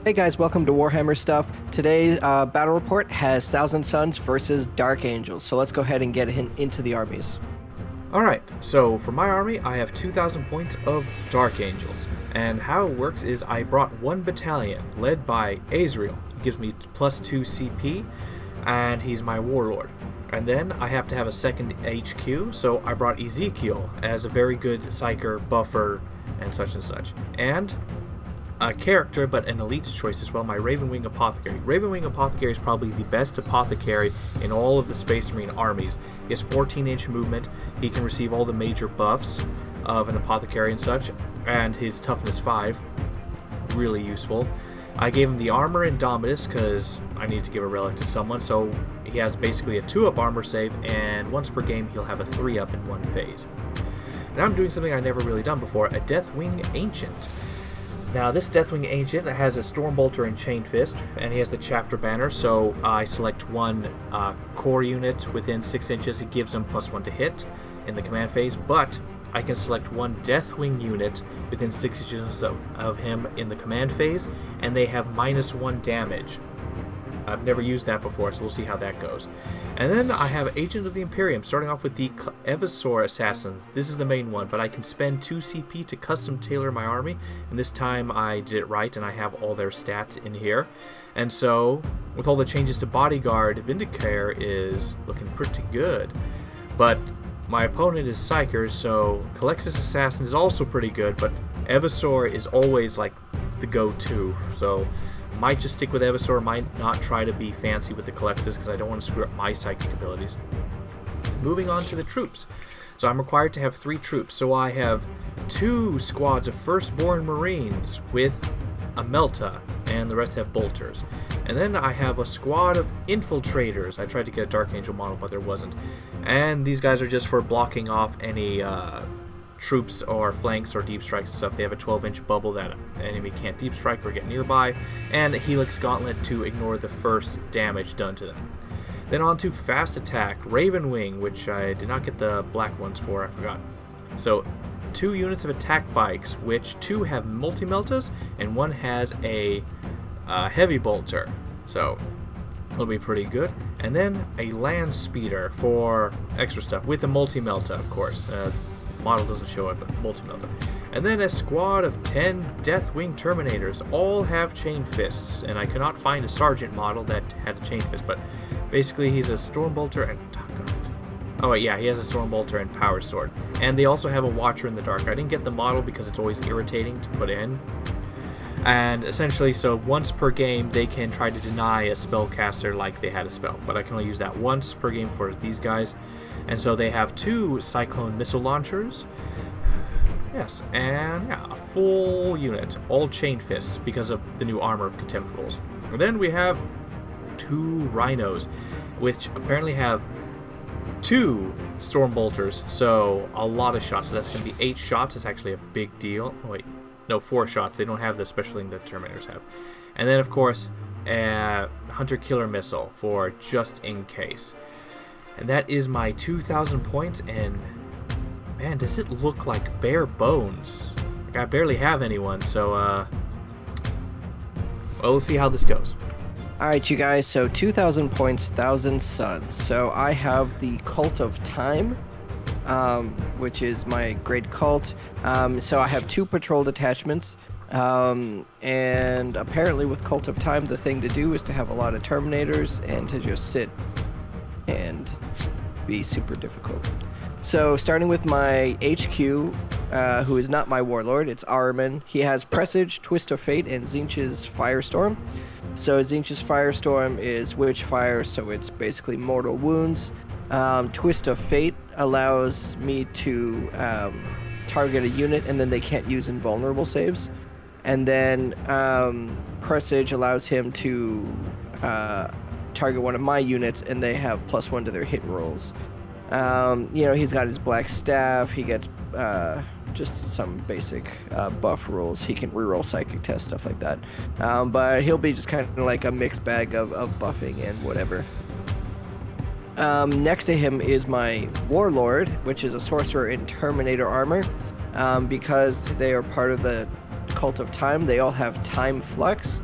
Hey guys, welcome to Warhammer Stuff. Today's battle report has Thousand Suns versus Dark Angels. So let's go ahead and get into the armies. Alright, so for my army, I have 2,000 points of Dark Angels. And how it works is I brought one battalion, led by Azrael. He gives me +2 CP, and he's my warlord. And then I have to have a second HQ, so I brought Ezekiel as a very good psyker, buffer, and such and such. And a character, but an elite's choice as well, my Ravenwing Apothecary. Ravenwing Apothecary is probably the best apothecary in all of the Space Marine armies. He has 14-inch movement, he can receive all the major buffs of an apothecary and such, and his toughness 5, really useful. I gave him the armor Indomitus because I need to give a relic to someone, so he has basically a 2-up armor save, and once per game he'll have a 3-up in one phase. And I'm doing something I've never really done before, a Deathwing Ancient. Now, this Deathwing Ancient has a Stormbolter and Chain Fist, and he has the Chapter Banner, so I select one core unit within 6 inches. It gives him +1 to hit in the command phase, but I can select one Deathwing unit within 6 inches of him in the command phase, and they have -1 damage. I've never used that before, so we'll see how that goes. And then I have Agent of the Imperium, starting off with the Evisor Assassin. This is the main one, but I can spend 2 CP to custom tailor my army, and this time I did it right, and I have all their stats in here. And so, with all the changes to Bodyguard, Vindicare is looking pretty good. But my opponent is Psykers, so Calexis Assassin is also pretty good, but Evisor is always like the go-to, so might just stick with Evisor, might not try to be fancy with the Calexis because I don't want to screw up my psychic abilities. Moving on to the troops. So I'm required to have 3 troops, so I have 2 squads of Firstborn Marines with a Melta, and the rest have Bolters. And then I have a squad of Infiltrators. I tried to get a Dark Angel model, but there wasn't. And these guys are just for blocking off any troops or flanks or deep strikes and stuff. They have a 12-inch bubble that an enemy can't deep strike or get nearby, and a Helix Gauntlet to ignore the first damage done to them. Then on to Fast Attack, Ravenwing, which I did not get the black ones for, I forgot. So 2 units of attack bikes, which 2 have multi-meltas and 1 has a heavy bolter. So it'll be pretty good. And then a land speeder for extra stuff with a multi-melta, of course. Model doesn't show it, but multi-melta. And then a squad of 10 Deathwing Terminators. All have chain fists, and I could not find a Sergeant model that had a chain fist, but basically he's a Stormbolter and... Oh wait, yeah, he has a Stormbolter and Power Sword. And they also have a Watcher in the Dark. I didn't get the model because it's always irritating to put in. And essentially, so once per game, they can try to deny a spellcaster like they had a spell, but I can only use that once per game for these guys. And so they have 2 Cyclone Missile Launchers. Yes, and yeah, a full unit, all chain fists because of the new armor of Contempt rules. And then we have 2 Rhinos, which apparently have 2 Stormbolters, so a lot of shots. So that's going to be 8 shots. It's actually a big deal. Oh, wait, no, 4 shots. They don't have the special thing that Terminators have. And then, of course, a Hunter-Killer Missile for just in case. And that is my 2,000 points, and man, does it look like bare bones. Like, I barely have anyone, so, well, we'll see how this goes. Alright, you guys, so 2,000 points, 1,000 Suns. So I have the Cult of Time, which is my great cult. So I have 2 patrol detachments. And apparently with Cult of Time, the thing to do is to have a lot of Terminators and to just sit and be super difficult. So starting with my HQ, who is not my warlord, it's Ahriman. He has Presage, Twist of Fate, and Tzeentch's Firestorm. So Tzeentch's Firestorm is Witchfire, so it's basically mortal wounds. Twist of Fate allows me to target a unit and then they can't use invulnerable saves. And then Presage allows him to target one of my units and they have +1 to their hit rolls. He's got his black staff. He gets just some basic buff rules. He can reroll psychic tests, stuff like that. But he'll be just kind of like a mixed bag of buffing and whatever. Next to him is my Warlord, which is a sorcerer in Terminator armor. Because they are part of the Cult of Time, they all have Time Flux.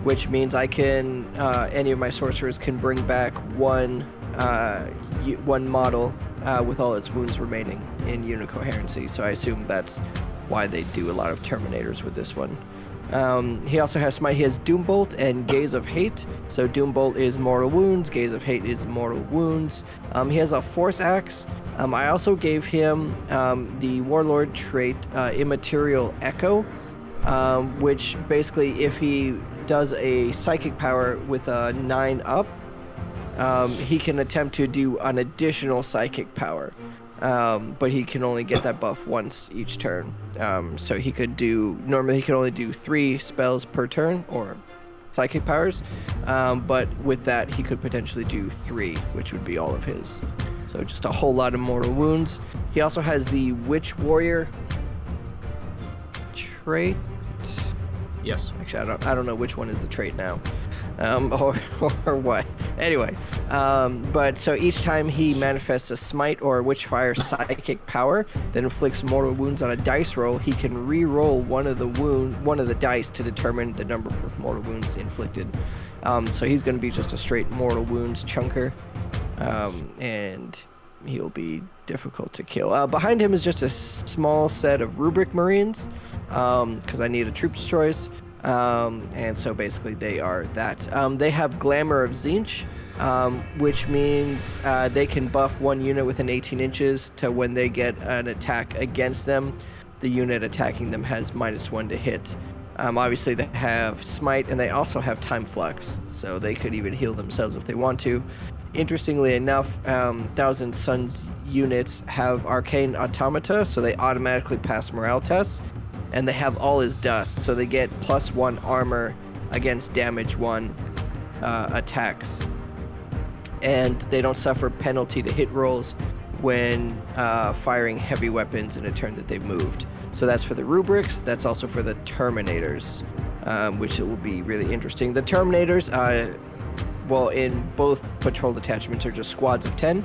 which means I can any of my sorcerers can bring back one model with all its wounds remaining in unit coherency. So I assume that's why they do a lot of Terminators with this one. He also has Smite. He has Doombolt and Gaze of Hate. So Doombolt is mortal wounds. Gaze of Hate is mortal wounds. He has a Force Axe. I also gave him the Warlord trait, Immaterial Echo, which basically, if he does a Psychic power with a 9 up, he can attempt to do an additional Psychic power. But he can only get that buff once each turn. So he could normally he can only do 3 spells per turn, or Psychic powers. But with that, he could potentially do 3, which would be all of his. So just a whole lot of mortal wounds. He also has the Witch Warrior trait. Yes. Actually, I don't know which one is the trait now. Or what. Anyway, but so each time he manifests a Smite or a Witchfire Psychic power that inflicts mortal wounds on a dice roll, he can re-roll one of the dice to determine the number of mortal wounds inflicted. So he's going to be just a straight mortal wounds chunker, and he'll be difficult to kill. Behind him is just a small set of Rubric Marines, because I need a troop destroys. And so basically they are that. They have Glamour of Tzeentch, which means they can buff one unit within 18 inches to when they get an attack against them. The unit attacking them has -1 to hit. Obviously they have Smite, and they also have Time Flux, so they could even heal themselves if they want to. Interestingly enough, Thousand Suns units have Arcane Automata, so they automatically pass morale tests. And they have all his dust, so they get +1 armor against damage 1 attacks. And they don't suffer penalty to hit rolls when firing heavy weapons in a turn that they've moved. So that's for the Rubrics. That's also for the Terminators, which it will be really interesting. The Terminators, in both patrol detachments, are just squads of 10.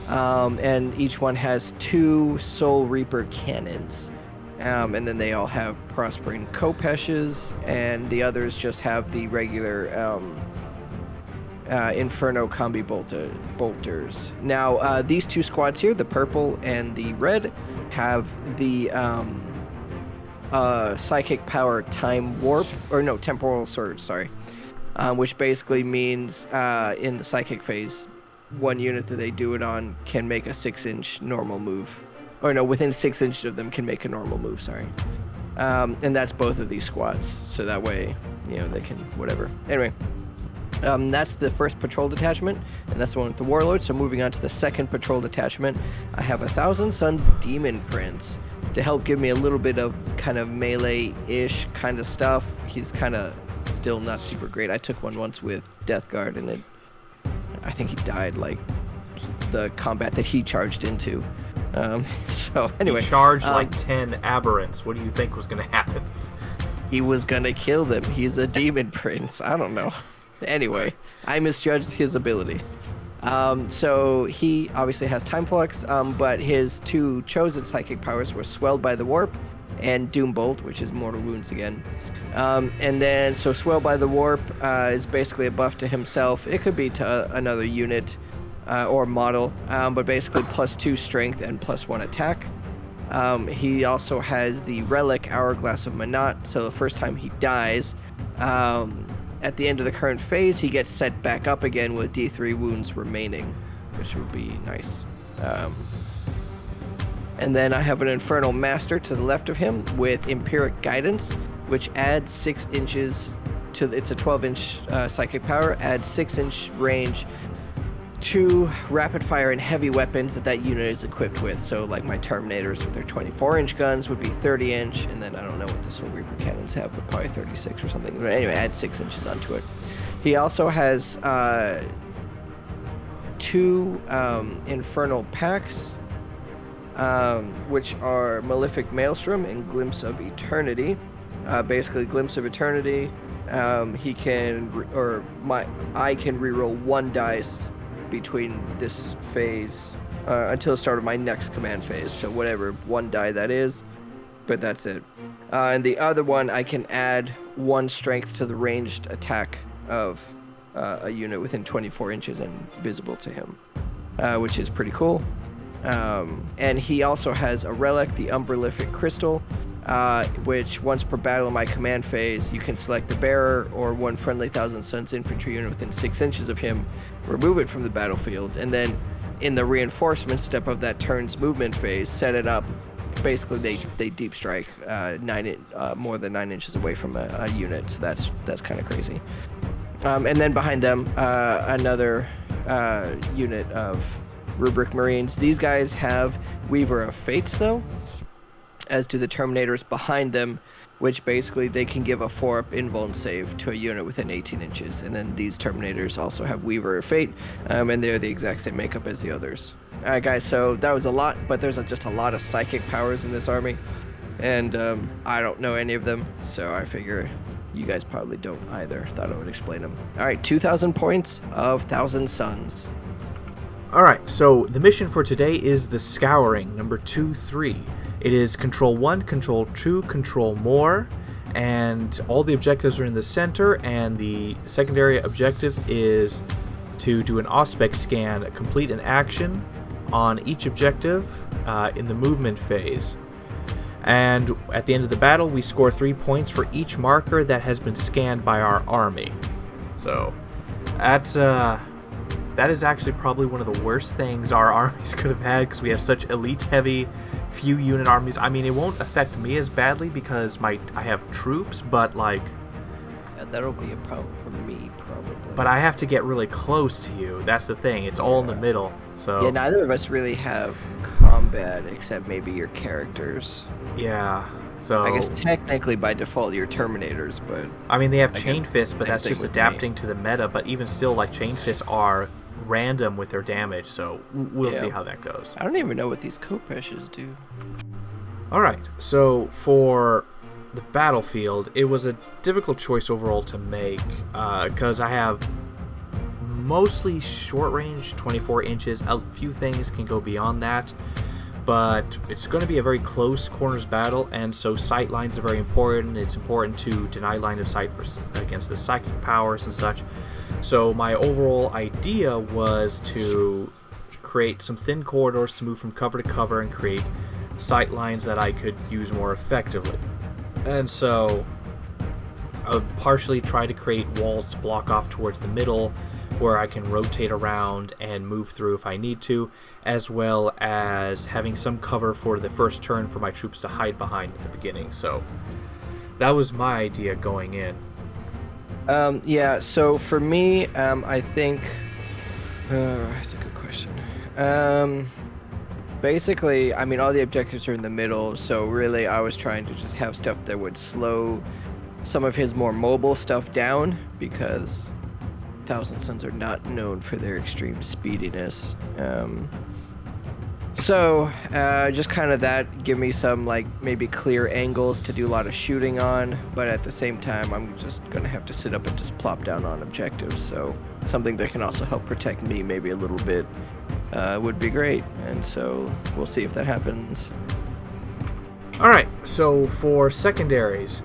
And each one has 2 Soul Reaper cannons. And then they all have Prospering Kopeshes, and the others just have the regular Inferno Combi Bolters. Now, these 2 squads here, the purple and the red, have the Psychic Power Time Warp, Temporal Surge, sorry. Which basically means in the Psychic phase, one unit that they do it on can make a 6-inch normal move. Or no, within 6 inches of them can make a normal move, sorry. And that's both of these squads. So that way, they can, whatever. Anyway, that's the first patrol detachment, and that's the one with the Warlord. So moving on to the second patrol detachment, I have 1,000 Suns Demon Prince to help give me a little bit of kind of melee-ish kind of stuff. He's kind of still not super great. I took one once with Death Guard, and I think he died, like, the combat that he charged into. So anyway, he charged like 10 aberrants. What do you think was going to happen? He was going to kill them. He's a demon prince. I don't know. Anyway, I misjudged his ability. So he obviously has Time Flux, but his 2 chosen psychic powers were Swelled by the Warp and Doombolt, which is mortal wounds again. And then, so Swelled by the Warp is basically a buff to himself. It could be to another unit. Or model, but basically +2 strength and +1 attack. He also has the relic Hourglass of Manat, so the first time he dies, at the end of the current phase, he gets set back up again with D3 wounds remaining, which would be nice. And then I have an Infernal Master to the left of him with Empiric Guidance, which adds 6 inches to, it's a 12-inch psychic power, adds 6-inch range to rapid fire and heavy weapons that unit is equipped with. So like my Terminators with their 24-inch guns would be 30-inch, and then I don't know what the Soul Reaper cannons have, but probably 36 or something. But anyway, add 6 inches onto it. He also has 2 Infernal Packs, which are Malefic Maelstrom and Glimpse of Eternity. Basically, Glimpse of Eternity, I can reroll 1 dice between this phase until the start of my next command phase. So whatever 1 die that is, but that's it. And the other one, I can add 1 strength to the ranged attack of a unit within 24 inches and visible to him, which is pretty cool. And he also has a relic, the Umbralific Crystal, which once per battle in my command phase, you can select the bearer or 1 friendly Thousand Suns infantry unit within 6 inches of him, remove it from the battlefield, and then in the reinforcement step of that turn's movement phase, set it up. Basically, they deep strike more than 9 inches away from a unit, so that's kind of crazy. And then behind them, another unit of Rubric Marines. These guys have Weaver of Fates, though, as do the Terminators behind them, which basically they can give a 4-up invuln save to a unit within 18 inches. And then these Terminators also have Weaver of Fate, and they're the exact same makeup as the others. Alright guys, so that was a lot, but there's just a lot of psychic powers in this army, and I don't know any of them, so I figure you guys probably don't either. Thought I would explain them. Alright, 2,000 points of Thousand Suns. Alright, so the mission for today is the Scouring, number 2-3. It is Control 1, Control 2, Control More, and all the objectives are in the center, and the secondary objective is to do an Auspex scan, complete an action on each objective in the movement phase. And at the end of the battle, we score 3 points for each marker that has been scanned by our army. So that is actually probably one of the worst things our armies could have had, because we have such elite heavy few unit armies. I mean, it won't affect me as badly because I have troops, but like, yeah, that'll be a problem for me probably. But I have to get really close to you. That's the thing. It's all in the middle. So yeah, neither of us really have combat except maybe your characters. Yeah. So I guess technically by default you're Terminators, but I mean they have Chain Fist, but that's just adapting to the meta. But even still, like Chain Fists are random with their damage, so we'll see how that goes. I don't even know what these Kopeshes do. Alright, so for the battlefield, it was a difficult choice overall to make, because I have mostly short range, 24 inches. A few things can go beyond that, but it's going to be a very close corners battle, and so sight lines are very important. It's important to deny line of sight against the psychic powers and such. So my overall idea was to create some thin corridors to move from cover to cover and create sight lines that I could use more effectively. And so I would partially try to create walls to block off towards the middle where I can rotate around and move through if I need to, as well as having some cover for the first turn for my troops to hide behind at the beginning. So that was my idea going in. Yeah, so for me, I think that's a good question. Basically, I mean, all the objectives are in the middle, so really I was trying to just have stuff that would slow some of his more mobile stuff down, because Thousand Suns are not known for their extreme speediness. So just kind of that, give me some like maybe clear angles to do a lot of shooting on, but at the same time I'm just gonna have to sit up and just plop down on objectives, so something that can also help protect me maybe a little bit would be great, and so we'll see if that happens. Alright, so for secondaries,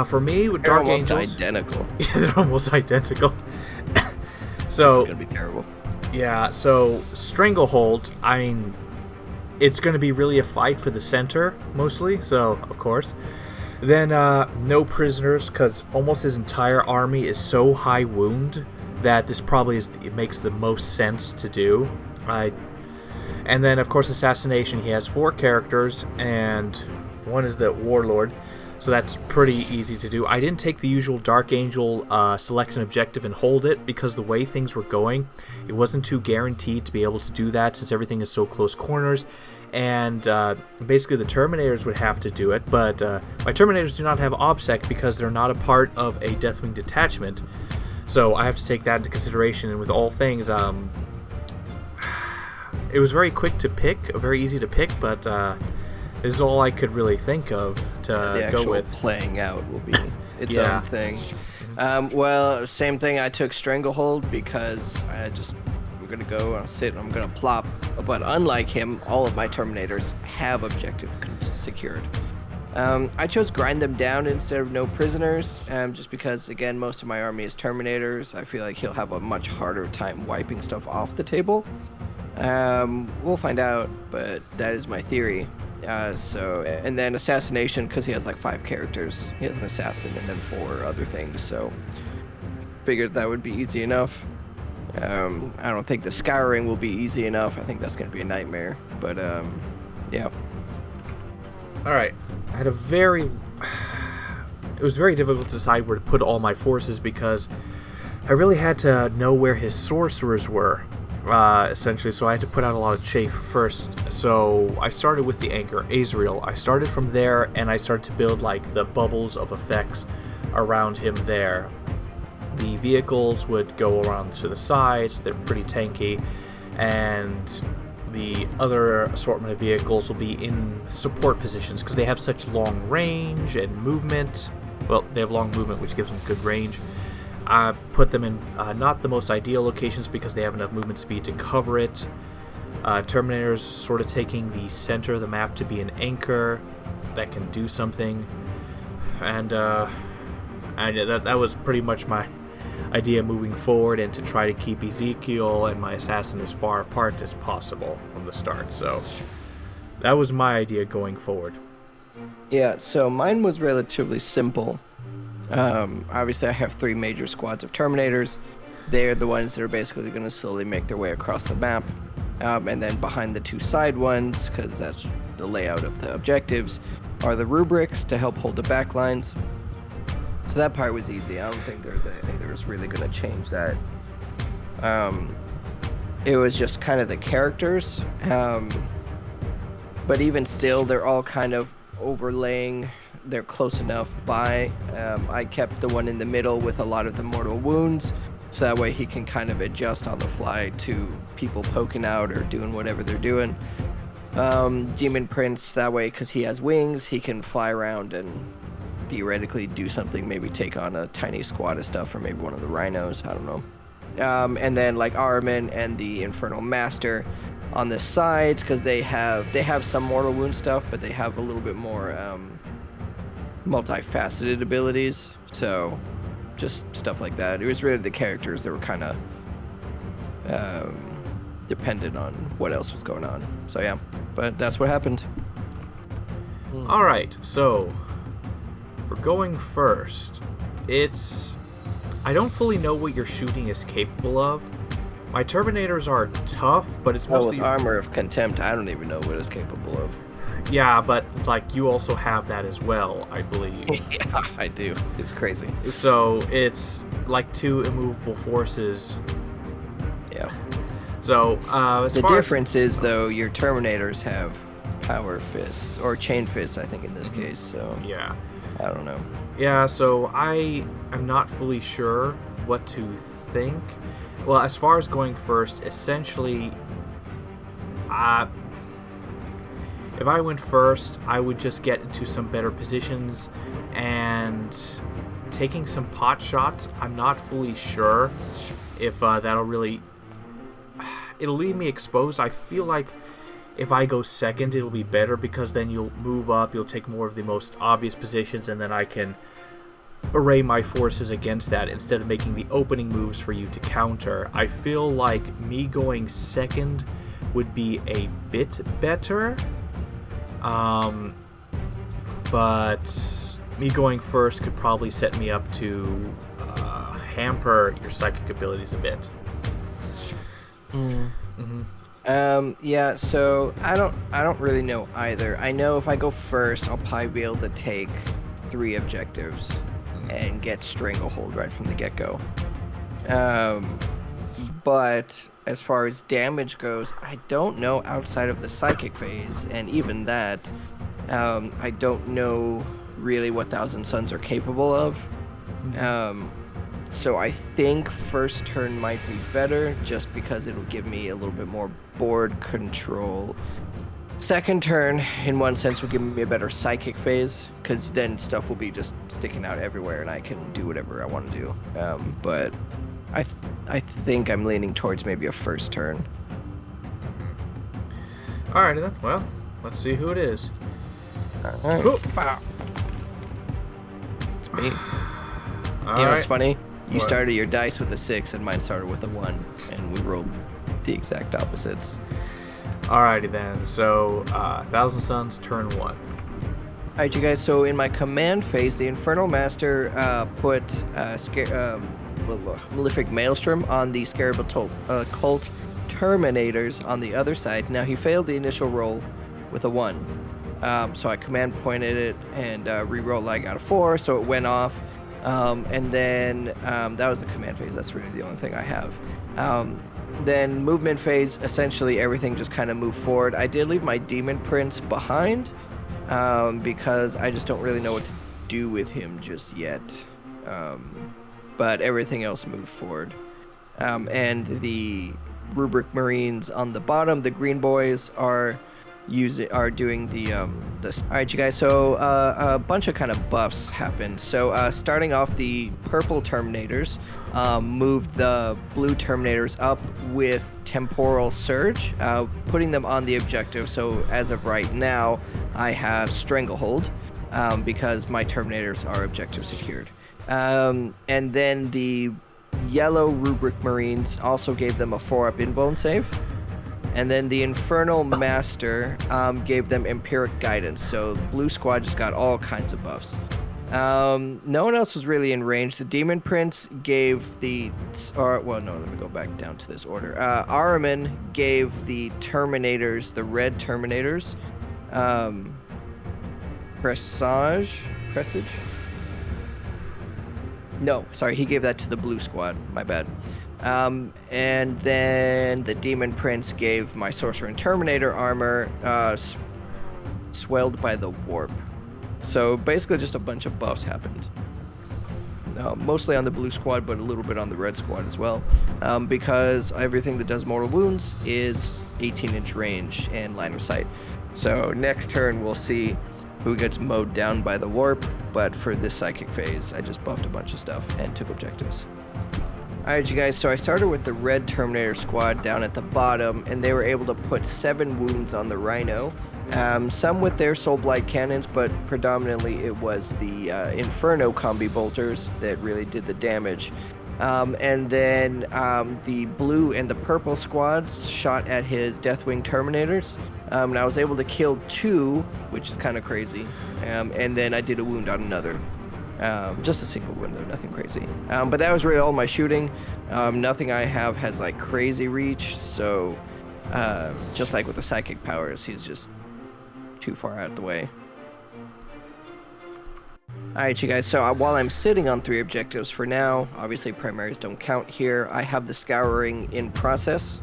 for me with Dark Angels... They're almost identical. Yeah, they're almost identical. So this is gonna be terrible. Yeah, so Stranglehold, I mean, it's going to be really a fight for the center, mostly, so, of course. Then, no prisoners, because almost his entire army is so high wound that this probably it makes the most sense to do. And then, of course, Assassination. He has 4 characters, and one is the Warlord, so that's pretty easy to do. I didn't take the usual Dark Angel select an objective and hold it, because the way things were going, it wasn't too guaranteed to be able to do that since everything is so close corners. And basically the Terminators would have to do it, but my Terminators do not have OBSEC because they're not a part of a Deathwing detachment. So I have to take that into consideration, and with all things, it was very quick to pick, very easy to pick, but this is all I could really think of to go with. The actual playing out will be its own thing. Well, same thing. I took Stranglehold because I'm gonna go and sit. I'm gonna plop. But unlike him, all of my Terminators have objective secured. I chose grind them down instead of no prisoners, just because, again, most of my army is Terminators. I feel like he'll have a much harder time wiping stuff off the table. We'll find out, but that is my theory. And then assassination, because he has like 5 characters. He has an assassin and then 4 other things, so figured that would be easy enough. I don't think the scouring will be easy enough. I think that's going to be a nightmare, but yeah. All right, I had a very... It was very difficult to decide where to put all my forces because I really had to know where his sorcerers were, essentially, so I had to put out a lot of chaff first. So I started with the anchor, Azrael. I started from there, and I started to build, like, the bubbles of effects around him there. The vehicles would go around to the sides, they're pretty tanky, and the other assortment of vehicles will be in support positions because they have such long range and movement. Well, they have long movement, which gives them good range. I put them in not the most ideal locations because they have enough movement speed to cover it. Terminators sort of taking the center of the map to be an anchor that can do something. And that was pretty much my idea moving forward, and to try to keep Ezekiel and my assassin as far apart as possible from the start. So that was my idea going forward. Yeah, so mine was relatively simple. Obviously, I have 3 major squads of Terminators. They're the ones that are basically going to slowly make their way across the map. And then behind the 2 side ones, because that's the layout of the objectives, are the rubrics to help hold the back lines. So that part was easy. I don't think there's anything that was really going to change that. It was just kind of the characters. But even still, they're all kind of overlaying. They're close enough by. I kept the one in the middle with a lot of the mortal wounds, so that way he can kind of adjust on the fly to people poking out or doing whatever they're doing. Demon Prince, that way, because he has wings, he can fly around and theoretically do something, maybe take on a tiny squad of stuff, or maybe one of the rhinos, I don't know. And then like Armin and the Infernal Master on the sides, because they have some mortal wound stuff, but they have a little bit more multifaceted abilities, so just stuff like that. It was really the characters that were kind of dependent on what else was going on. So yeah, but that's what happened. All right, so for going first, I don't fully know what your shooting is capable of. My Terminators are tough, but it's mostly... with Armor of Contempt, I don't even know what it's capable of. Yeah, but like you also have that as well, I believe. Yeah, I do. It's crazy. So it's like 2 immovable forces. Yeah. So the difference is, though, your Terminators have power fists, or chain fists, I think, in this case. So yeah, I don't know. Yeah, so I'm not fully sure what to think. Well, as far as going first, essentially, if I went first, I would just get into some better positions and taking some pot shots. I'm not fully sure if that'll really... It'll leave me exposed. I feel like if I go second, it'll be better, because then you'll move up, you'll take more of the most obvious positions, and then I can array my forces against that instead of making the opening moves for you to counter. I feel like me going second would be a bit better, but me going first could probably set me up to hamper your psychic abilities a bit. Yeah, so I don't really know either. I know if I go first, I'll probably be able to take 3 objectives and get Stranglehold right from the get-go. But as far as damage goes, I don't know outside of the psychic phase, and even that, I don't know really what Thousand Suns are capable of. So I think first turn might be better, just because it'll give me a little bit more board control. Second turn, in one sense, will give me a better psychic phase, because then stuff will be just sticking out everywhere, and I can do whatever I want to do. But I think I'm leaning towards maybe a first turn. Alrighty then. Well, let's see who it is. Alright. Oh. Wow. It's me. All You know what's right. funny? You What? started your dice with a 6 and mine started with a 1. And we rolled the exact opposites. Alrighty then. So, Thousand Suns, turn 1. Alright, you guys. So in my command phase, the Infernal Master put Malefic Maelstrom on the Scarab Cult Terminators on the other side. Now he failed the initial roll with a 1. So I command pointed it and reroll. I got a 4, so it went off. And then that was the command phase. That's really the only thing I have. Then movement phase, essentially everything just kind of moved forward. I did leave my Demon Prince behind because I just don't really know what to do with him just yet. But everything else moved forward. And the Rubric Marines on the bottom, the green boys, are doing the this. All right, you guys. So a bunch of kind of buffs happened. So starting off, the purple Terminators moved the blue Terminators up with Temporal Surge, putting them on the objective. So as of right now, I have Stranglehold because my Terminators are objective secured. And then the yellow Rubric Marines also gave them a 4-up invuln save. And then the Infernal Master gave them Empiric Guidance. So Blue Squad just got all kinds of buffs. No one else was really in range. The Demon Prince gave let me go back down to this order. Ahriman gave the Terminators, the red Terminators, Presage? No, sorry, he gave that to the Blue Squad. My bad. And then the Demon Prince gave my Sorcerer and Terminator armor swelled by the warp. So basically just a bunch of buffs happened. Mostly on the Blue Squad, but a little bit on the Red Squad as well. Because everything that does mortal wounds is 18-inch range and line of sight. So next turn we'll see who gets mowed down by the warp. But for this psychic phase, I just buffed a bunch of stuff and took objectives. Alright, you guys, so I started with the red Terminator squad down at the bottom, and they were able to put 7 wounds on the Rhino. Some with their Soul Blight cannons, but predominantly it was the Inferno combi bolters that really did the damage. And then the blue and the purple squads shot at his Deathwing Terminators, and I was able to kill 2, which is kind of crazy. And then I did a wound on another. Just a single wound, though, nothing crazy. But that was really all my shooting. Nothing I have has like crazy reach, so just like with the psychic powers, he's just too far out of the way. Alright, you guys, so while I'm sitting on 3 objectives for now, obviously primaries don't count here, I have the scouring in process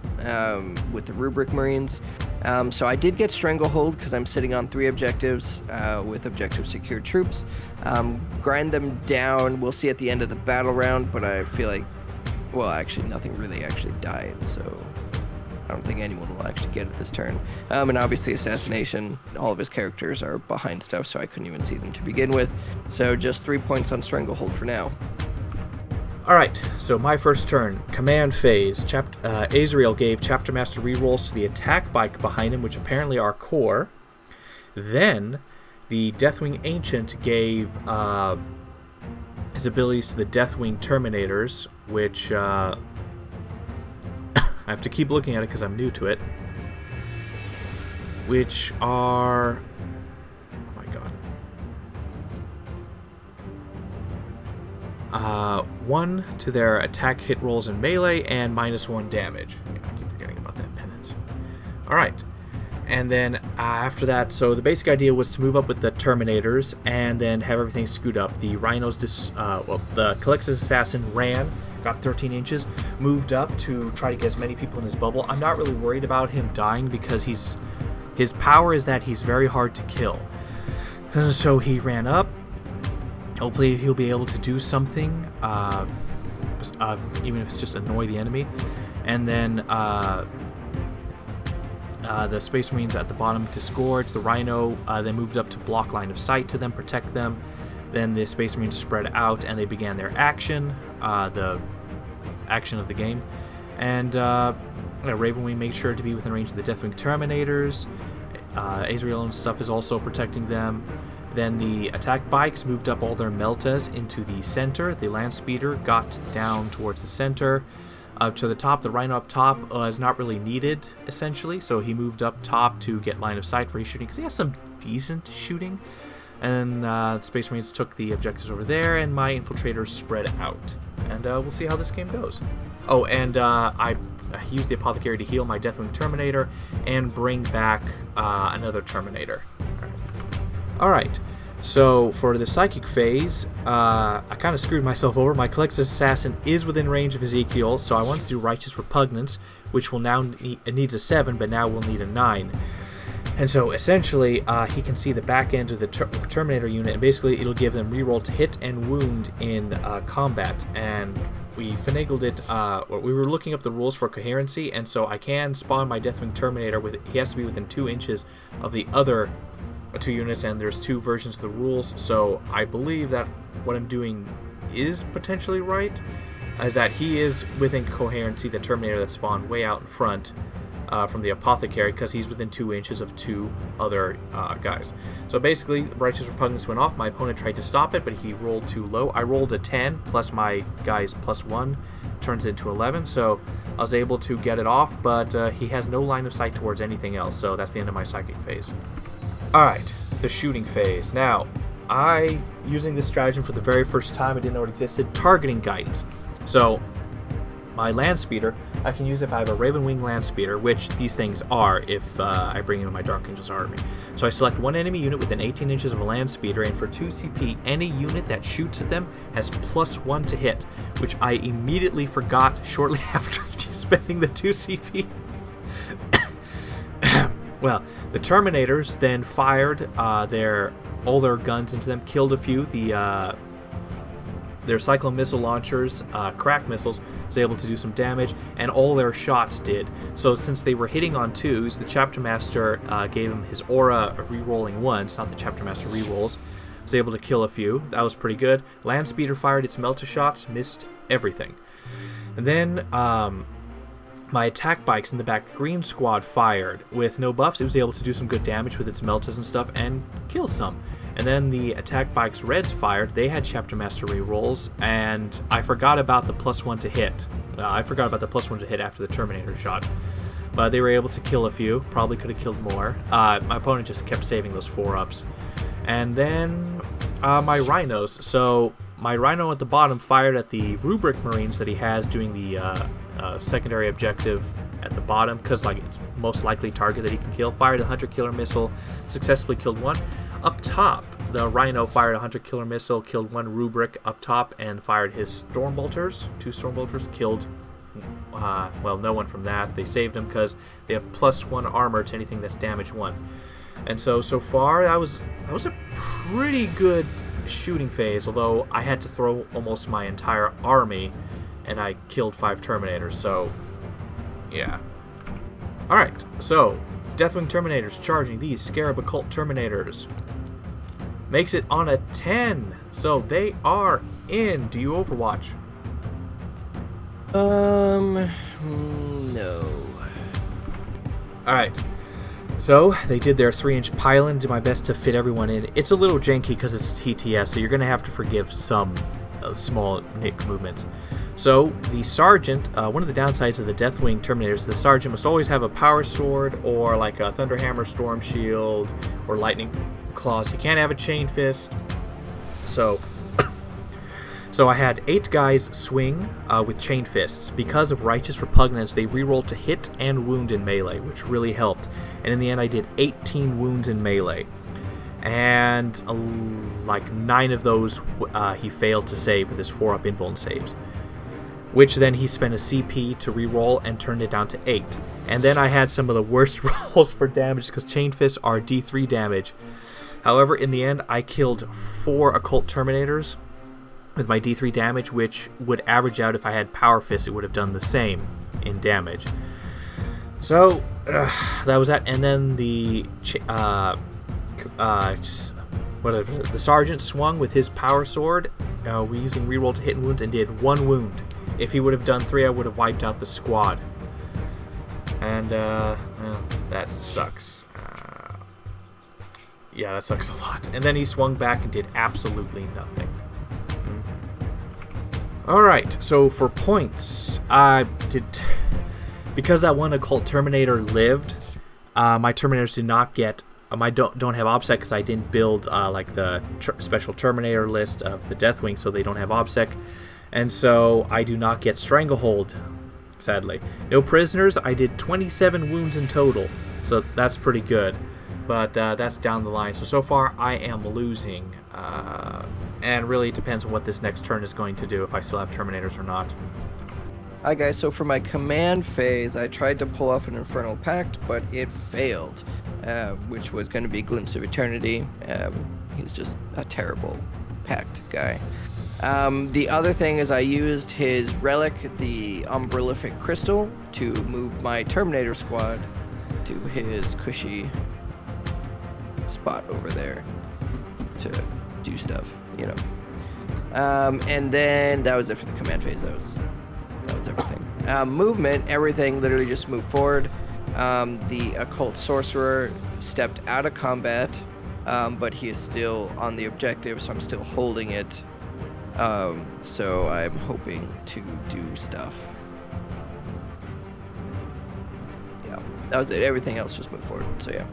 with the Rubric Marines. So I did get Stranglehold because I'm sitting on 3 objectives with objective secured troops. Grind them down, we'll see at the end of the battle round, but I feel like, well, actually nothing really actually died, so I don't think anyone will actually get it this turn. And obviously Assassination, all of his characters are behind stuff, so I couldn't even see them to begin with. So just 3 points on Stranglehold for now. Alright, so my first turn. Command phase. Azrael gave Chapter Master rerolls to the attack bike behind him, which apparently are core. Then, the Deathwing Ancient gave his abilities to the Deathwing Terminators, which I have to keep looking at it because I'm new to it. Which are... oh my god. 1 to their attack hit rolls in melee and -1 damage. Yeah, I keep forgetting about that penance. Alright. And then after that, so the basic idea was to move up with the Terminators and then have everything scoot up. The Rhinos, the Calixtus Assassin ran, got 13 inches, moved up to try to get as many people in his bubble. I'm not really worried about him dying because his power is that he's very hard to kill. So he ran up. Hopefully he'll be able to do something, even if it's just annoy the enemy. And then the Space Marines at the bottom disgorged. The Rhino then moved up to block line of sight to them, protect them. Then the Space Marines spread out and they began their action, the action of the game. And Ravenwing made sure to be within range of the Deathwing Terminators. Azrael and stuff is also protecting them. Then the attack bikes moved up all their meltas into the center. The land speeder got down towards the center. Up to the top, the Rhino up top is not really needed, essentially. So he moved up top to get line of sight for his shooting, because he has some decent shooting. And the Space Marines took the objectives over there, and my infiltrators spread out. And we'll see how this game goes. Oh, and I used the Apothecary to heal my Deathwing Terminator and bring back another Terminator. Alright, so for the Psychic phase, I kind of screwed myself over. My Collectus Assassin is within range of Ezekiel, so I wanted to do Righteous Repugnance, which will now it needs a 7, but now will need a 9. And so essentially, he can see the back end of the Terminator unit, and basically it'll give them reroll to hit and wound in combat. And we finagled it. We were looking up the rules for coherency, and so I can spawn my Deathwing Terminator with. He has to be within 2 inches of the other 2 units, and there's 2 versions of the rules. So I believe that what I'm doing is potentially right, as that he is within coherency, the Terminator that spawned way out in front. From the Apothecary, because he's within 2 inches of 2 other guys. So basically, Righteous Repugnance went off. My opponent tried to stop it, but he rolled too low. I rolled a 10, plus my guy's +1, turns it into 11. So I was able to get it off, but he has no line of sight towards anything else. So that's the end of my Psychic phase. Alright, the shooting phase. Now, using this stratagem for the very first time, I didn't know it existed, targeting guidance. So my land speeder, I can use if I have a Raven Wing land speeder, which these things are if I bring in my Dark Angels army. So I select one enemy unit within 18 inches of a land speeder, and for 2 CP, any unit that shoots at them has +1 to hit, which I immediately forgot shortly after spending the 2 CP. Well, the Terminators then fired all their guns into them, killed a few. Their Cyclone missile launchers, crack missiles, was able to do some damage, and all their shots did. So since they were hitting on 2s, the Chapter Master gave him his aura of re-rolling 1s, not the Chapter Master re-rolls. Was able to kill a few. That was pretty good. Land Speeder fired its Melta shots, missed everything. And then my attack bikes in the back, the Green Squad, fired. With no buffs, it was able to do some good damage with its Meltas and stuff, and kill some. And then the attack bikes Reds fired. They had Chapter Master rerolls, and I forgot about the +1 to hit. I forgot about the +1 to hit after the Terminator shot. But they were able to kill a few. Probably could have killed more. My opponent just kept saving those 4-ups. And then my Rhinos. So my Rhino at the bottom fired at the Rubric Marines that he has doing the secondary objective at the bottom, because like it's most likely target that he can kill. Fired a Hunter Killer missile, successfully killed 1. Up top, the Rhino fired a Hunter Killer missile, killed 1 Rubric up top, and fired his Stormbolters. 2 Stormbolters, killed, well, no one from that. They saved him because they have +1 armor to anything that's damage 1. And so far, that was a pretty good shooting phase, although I had to throw almost my entire army, and I killed 5 Terminators, so yeah. Alright, so Deathwing Terminators charging these Scarab Occult Terminators. Makes it on a 10, so they are in. Do you Overwatch? No. Alright, so they did their 3-inch pylon. Did my best to fit everyone in. It's a little janky because it's TTS, so you're going to have to forgive some small nick movements. So the Sergeant, one of the downsides of the Deathwing Terminators, the Sergeant must always have a Power Sword or like a Thunderhammer, Storm Shield, or Lightning Claws. He can't have a Chain Fist. So I had 8 guys swing with Chain Fists. Because of Righteous Repugnance, they rerolled to hit and wound in melee, which really helped. And in the end, I did 18 wounds in melee. And like 9 of those he failed to save with his 4-up invuln saves. Which then he spent a CP to reroll and turned it down to 8. And then I had some of the worst rolls for damage because Chain Fists are D3 damage. However, in the end, I killed 4 Occult Terminators with my D3 damage, which would average out if I had Power Fist, it would have done the same in damage. So, that was that. And then the Sergeant swung with his Power Sword, we using reroll to hit and wounds, and did 1 wound. If he would have done 3, I would have wiped out the squad. And, well, that sucks. Yeah, that sucks a lot. And then he swung back and did absolutely nothing. Alright, so for points, I did... Because that one Occult Terminator lived, my Terminators did not get... I don't have OBSEC because I didn't build like the special Terminator list of the Deathwing, so they don't have OBSEC. And so I do not get Stranglehold, sadly. No prisoners. I did 27 wounds in total, so that's pretty good. But that's down the line. So far I am losing. And really it depends on what this next turn is going to do, if I still have Terminators or not. Hi guys, so for my command phase, I tried to pull off an Infernal Pact, but it failed, which was going to be Glimpse of Eternity. He's just a terrible pact guy. The other thing is I used his relic, the Umbrellific Crystal, to move my Terminator squad to his cushy spot over there to do stuff, you know. And then that was it for the command phase. That was everything. Movement, everything literally just moved forward. The Occult Sorcerer stepped out of combat, but he is still on the objective, so I'm still holding it. So I'm hoping to do stuff. Yeah, that was it. Everything else just moved forward, so yeah.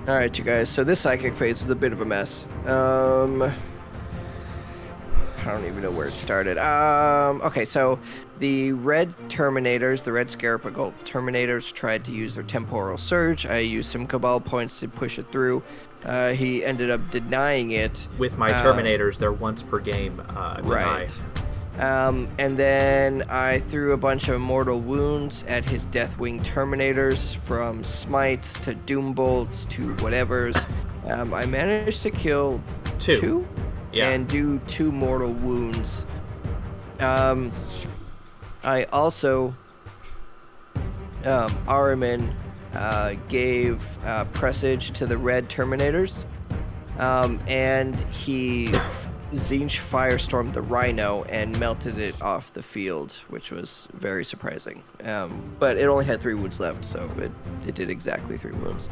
Alright, you guys, so this psychic phase was a bit of a mess. I don't even know where it started. Okay, so the red Terminators, the red Scarab Occult Terminators, tried to use their Temporal Surge. I used some Cabal points to push it through. He ended up denying it. With my Terminators, they're once per game deny. Right. And then I threw a bunch of Mortal Wounds at his Deathwing Terminators, from Smites to Doom Bolts to whatevers. I managed to kill two? Yeah. And do 2 Mortal Wounds. I also, Ahriman gave Presage to the red Terminators, and he Zinch Firestormed the Rhino and melted it off the field, which was very surprising. But it only had 3 wounds left, so it did exactly 3 wounds.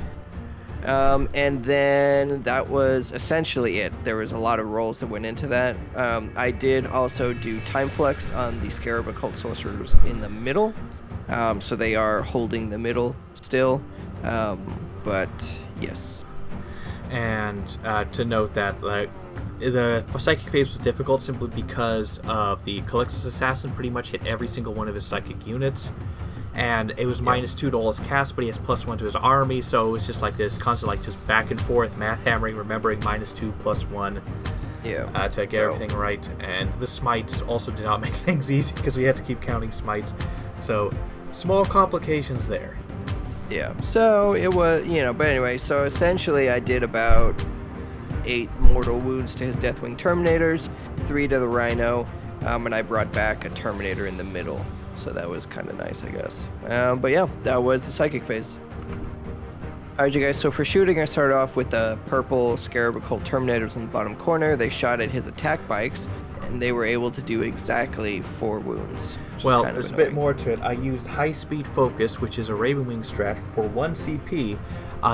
And then that was essentially it. There was a lot of rolls that went into that. I did also do Time Flex on the Scarab Occult Sorcerers in the middle, so they are holding the middle still. But yes. And to note that the psychic phase was difficult simply because of the Calixtus Assassin pretty much hit every single one of his psychic units. And it was -2 to all his cast, but he has +1 to his army, so it was just like this constant, like, just back and forth math hammering, remembering -2 +1 to get everything right. And the smites also did not make things easy because we had to keep counting smites, so small complications there. Yeah, so it was, but anyway, so essentially I did about 8 mortal wounds to his Deathwing Terminators, 3 to the Rhino, and I brought back a Terminator in the middle. So that was kind of nice, I guess. But yeah, that was the psychic phase. Alright, you guys, so for shooting, I started off with the purple Scarab Occult Terminators in the bottom corner. They shot at his attack bikes, and they were able to do exactly 4 wounds. Well, there's a bit more to it. I used High Speed Focus, which is a Ravenwing strat. For 1 CP,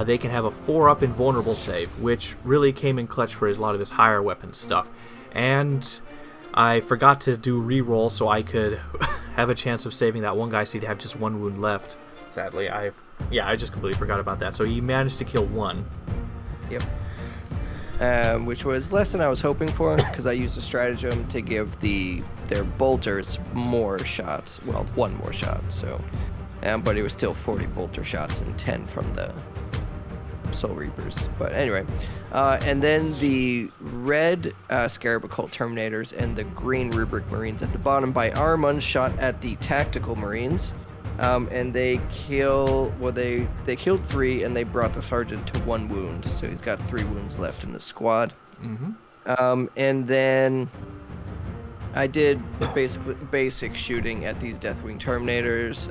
they can have a 4-up invulnerable save, which really came in clutch for a lot of his higher weapon stuff. And I forgot to do reroll so I could have a chance of saving that one guy, so he'd have just 1 wound left. Sadly, I just completely forgot about that. So he managed to kill 1. Yep. Which was less than I was hoping for, because I used a stratagem to give their bolters more shots. Well, 1 more shot. So, but it was still 40 bolter shots and 10 from the Soul Reapers. But anyway, and then the red Scarab Occult Terminators and the green Rubric Marines at the bottom by Armand shot at the Tactical Marines, and they killed 3, and they brought the Sergeant to 1 wound, so he's got 3 wounds left in the squad. And then I did basic shooting at these Deathwing Terminators,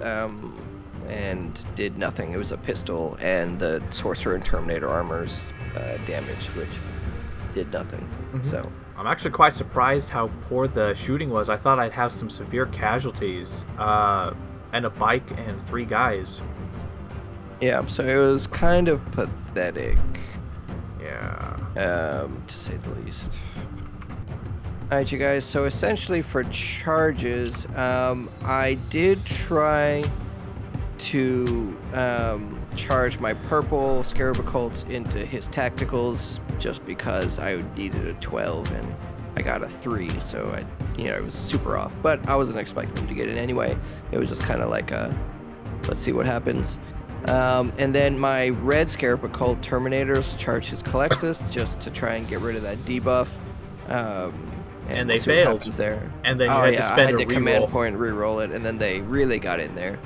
and did nothing. It was a pistol and the Sorcerer and Terminator armors damage, which did nothing. So I'm actually quite surprised how poor the shooting was. I thought I'd have some severe casualties, and a bike and 3 guys. Yeah, so it was kind of pathetic. Yeah. To say the least. Alright, you guys, so essentially for charges, I did try to charge my purple Scarab Occults into his tacticals just because I needed a 12 and I got a 3, so it was super off. But I wasn't expecting him to get it anyway. It was just kind of like let's see what happens. And then my red Scarab Occult Terminators charge his Calexis just to try and get rid of that debuff. And we'll they see what failed. happens there. And then you had to spend I had a to reroll. command point reroll it, and then they really got in there.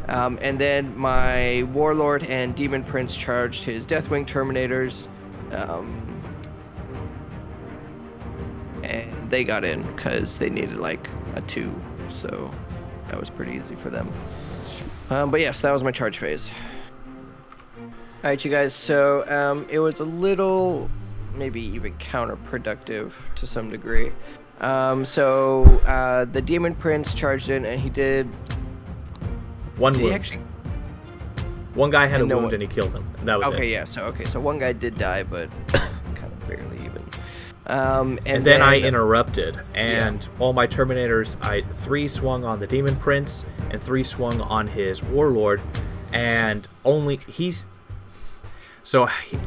And then my Warlord and Demon Prince charged his Deathwing Terminators. And they got in because they needed like a 2, so that was pretty easy for them. But yes, that was my charge phase. Alright, you guys, so it was a little, maybe even counterproductive to some degree. The Demon Prince charged in and he did... One did wound. He actually... One guy had a no wound one- and he killed him. And that was it. Okay, yeah, so one guy did die, but kind of barely even. And then I interrupted, and all my Terminators, 3 swung on the Demon Prince, and 3 swung on his Warlord, and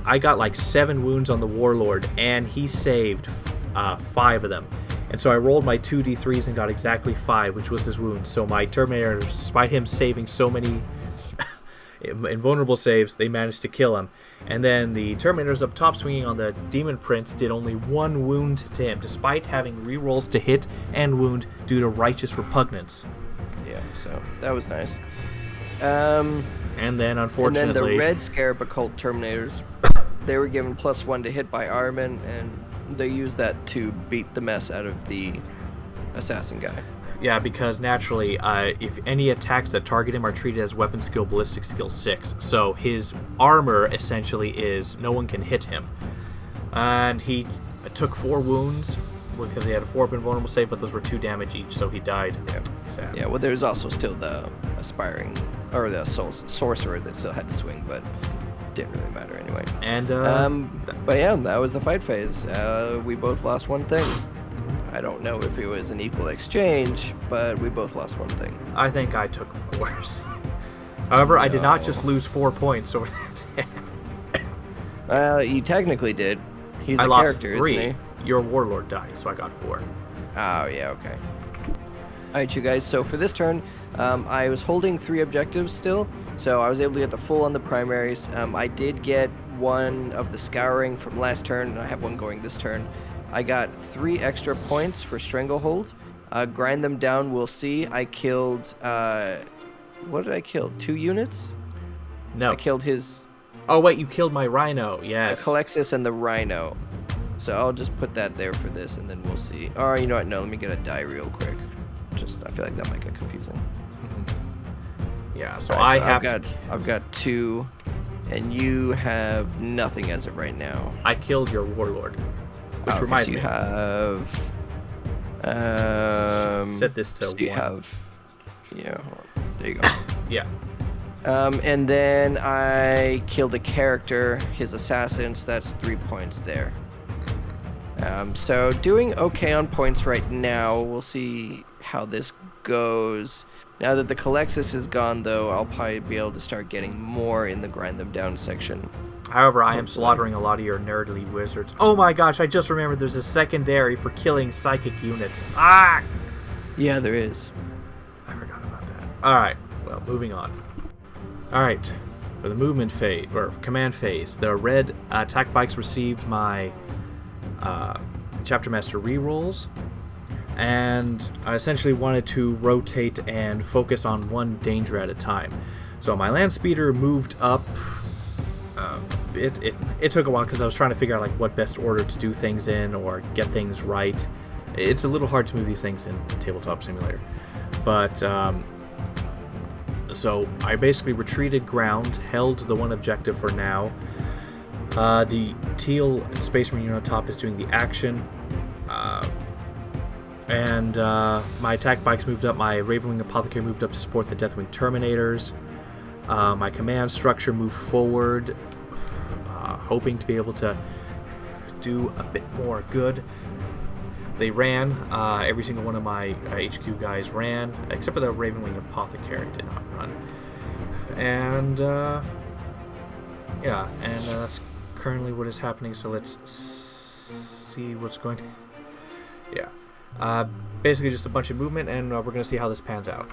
I got like 7 wounds on the Warlord, and he saved 5 of them. And so I rolled my 2d3s and got exactly 5, which was his wounds. So my Terminators, despite him saving so many invulnerable saves, they managed to kill him. And then the Terminators up top swinging on the Demon Prince did only 1 wound to him, despite having rerolls to hit and wound due to righteous repugnance. Yeah, so that was nice. And then, unfortunately... And then the red Scarab Occult Terminators, they were given +1 to hit by Armin, and they used that to beat the mess out of the assassin guy. Yeah, because naturally, if any attacks that target him are treated as weapon skill ballistic skill 6, so his armor essentially is no one can hit him. And he took 4 wounds because he had a 4-up invulnerable save, but those were 2 damage each, so he died. Yeah. Sad. Yeah, well, there's also still the aspiring, or the sorcerer that still had to swing, but didn't really matter anyway. And but yeah, that was the fight phase. We both lost 1 thing. I don't know if it was an equal exchange, but we both lost 1 thing. I think I took worse. However, I did not just lose 4 points over that. You technically did. He's I a lost character, 3. isn't he? Your Warlord died, so I got 4. Oh, yeah, okay. Alright, you guys, so for this turn, I was holding 3 objectives still, so I was able to get the full on the primaries. I did get 1 of the Scouring from last turn, and I have 1 going this turn. I got 3 extra points for Stranglehold. Grind them down, we'll see. I killed, what did I kill? 2 units? No. I killed his... Oh, wait, you killed my Rhino, yes. The Calexis and the Rhino. So I'll just put that there for this, and then we'll see. Or, you know what, no, let me get a die real quick. I feel like that might get confusing. Yeah, so Right, I've got 2, and you have nothing as of right now. I killed your Warlord, which reminds you me. have... Set this to so you 1. have... Yeah, hold on. There you go. Yeah. And then I killed a character, his assassin, so that's 3 points there. So doing okay on points right now. We'll see how this goes. Now that the Calexis is gone, though, I'll probably be able to start getting more in the grind them down section. However, I am slaughtering a lot of your nerdly wizards. Oh my gosh, I just remembered there's a secondary for killing psychic units. Ah! Yeah, there is. I forgot about that. Alright, well, moving on. Alright, for the movement phase, or command phase, the red attack bikes received my Chapter Master rerolls, and I essentially wanted to rotate and focus on 1 danger at a time. So my land speeder moved up. It took a while because I was trying to figure out like what best order to do things in or get things right. It's a little hard to move these things in Tabletop Simulator, but so I basically retreated ground, held the 1 objective for now. The teal Space Marine unit on top is doing the action. And my attack bikes moved up. My Ravenwing Apothecary moved up to support the Deathwing Terminators. My command structure moved forward, hoping to be able to do a bit more good. They ran. Every single one of my HQ guys ran, except for the Ravenwing Apothecary did not run. And yeah, and that's currently what is happening. So let's see what's going to... Yeah. Basically just a bunch of movement, and we're going to see how this pans out.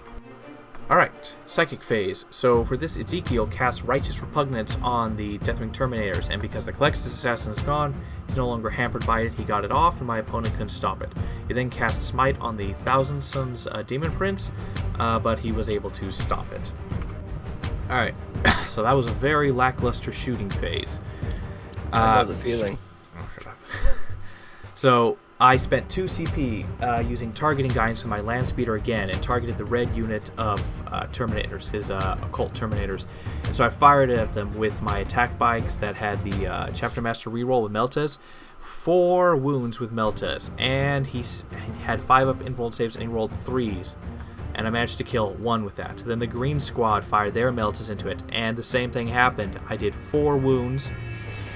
Alright, Psychic Phase. So for this, Ezekiel casts Righteous Repugnance on the Deathwing Terminators, and because the Calexis Assassin is gone, he's no longer hampered by it. He got it off, and my opponent couldn't stop it. He then cast Smite on the Thousand Sons Demon Prince, but he was able to stop it. Alright, so that was a very lackluster shooting phase. I know the feeling. Oh, shut up. So I spent 2 CP using targeting guidance with my land speeder again, and targeted the red unit of Terminators, his occult Terminators. And so I fired at them with my attack bikes that had the Chapter Master reroll with Meltez. 4 wounds with Meltez, and he had 5 up invuln saves, and he rolled 3s. And I managed to kill 1 with that. Then the green squad fired their Meltez into it, and the same thing happened. I did 4 wounds,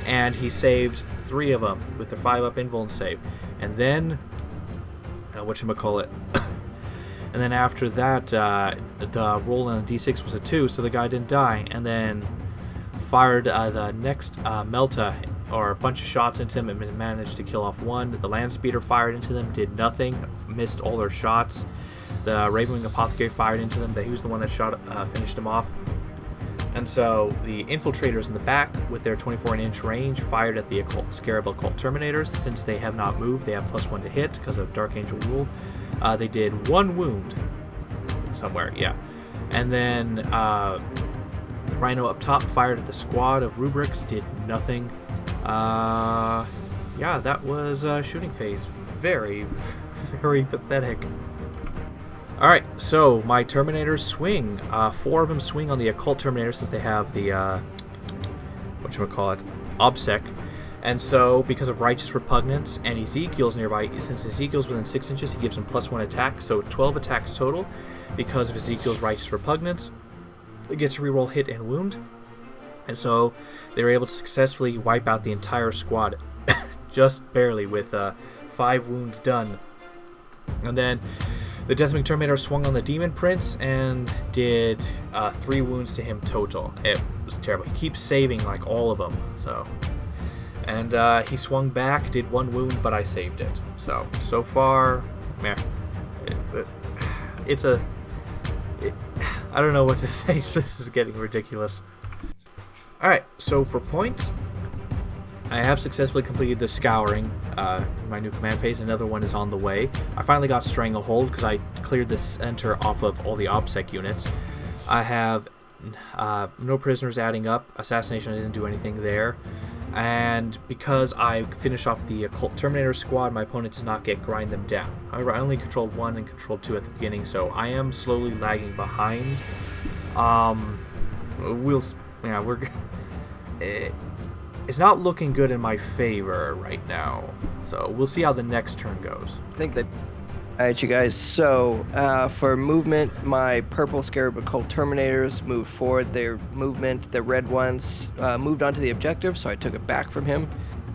and he saved 3 of them with the 5 up invuln save. And then, whatchamacallit, and then after that, the roll on the d6 was a 2, so the guy didn't die. And then fired the next Melta, or a bunch of shots into him, and managed to kill off 1. The land speeder fired into them, did nothing, missed all their shots. The Ravenwing Apothecary fired into them. He was the one that finished him off. And so the infiltrators in the back, with their 24-inch range, fired at the Scarab Occult Terminators. Since they have not moved, they have +1 to hit because of Dark Angel rule. They did 1 wound somewhere, yeah. And then Rhino up top fired at the squad of Rubrics, did nothing. Yeah, that was shooting phase. Very, very pathetic. Alright, so my Terminators swing. 4 of them swing on the Occult Terminator since they have the, Obsec. And so, because of Righteous Repugnance and Ezekiel's nearby, since Ezekiel's within 6 inches, he gives him +1 attack, so 12 attacks total. Because of Ezekiel's Righteous Repugnance, it gets to reroll hit and wound. And so, they were able to successfully wipe out the entire squad, just barely, with 5 wounds done. And then the Deathwing Terminator swung on the Demon Prince and did 3 wounds to him total. It was terrible. He keeps saving like all of them. So, and he swung back, did 1 wound, but I saved it. So far, meh. I don't know what to say. This is getting ridiculous. All right. So for points, I have successfully completed the Scouring, my new command phase. Another one is on the way. I finally got Stranglehold because I cleared the center off of all the OPSEC units. I have no prisoners adding up. Assassination, I didn't do anything there. And because I finished off the Occult Terminator squad, my opponent does not get Grind Them Down. However, I only controlled 1 and controlled 2 at the beginning, so I am slowly lagging behind. It's not looking good in my favor right now, so we'll see how the next turn goes. I think that... Alright, you guys, so for movement, my purple Scarab Occult Terminators moved forward their movement. The red ones moved onto the objective, so I took it back from him.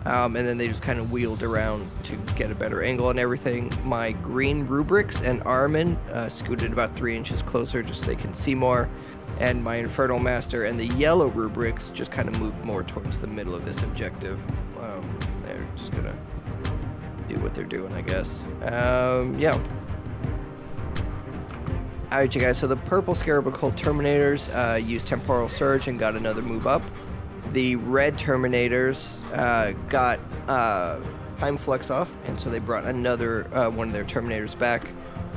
And then they just kind of wheeled around to get a better angle and everything. My green Rubrics and Armin scooted about 3 inches closer just so they can see more. And my Infernal Master and the yellow Rubrics just kind of moved more towards the middle of this objective. They're just gonna do what they're doing, I guess. Yeah. Alright, you guys, so the purple Scarab Occult Terminators used Temporal Surge and got another move up. The red Terminators got Time Flux off, and so they brought another one of their Terminators back.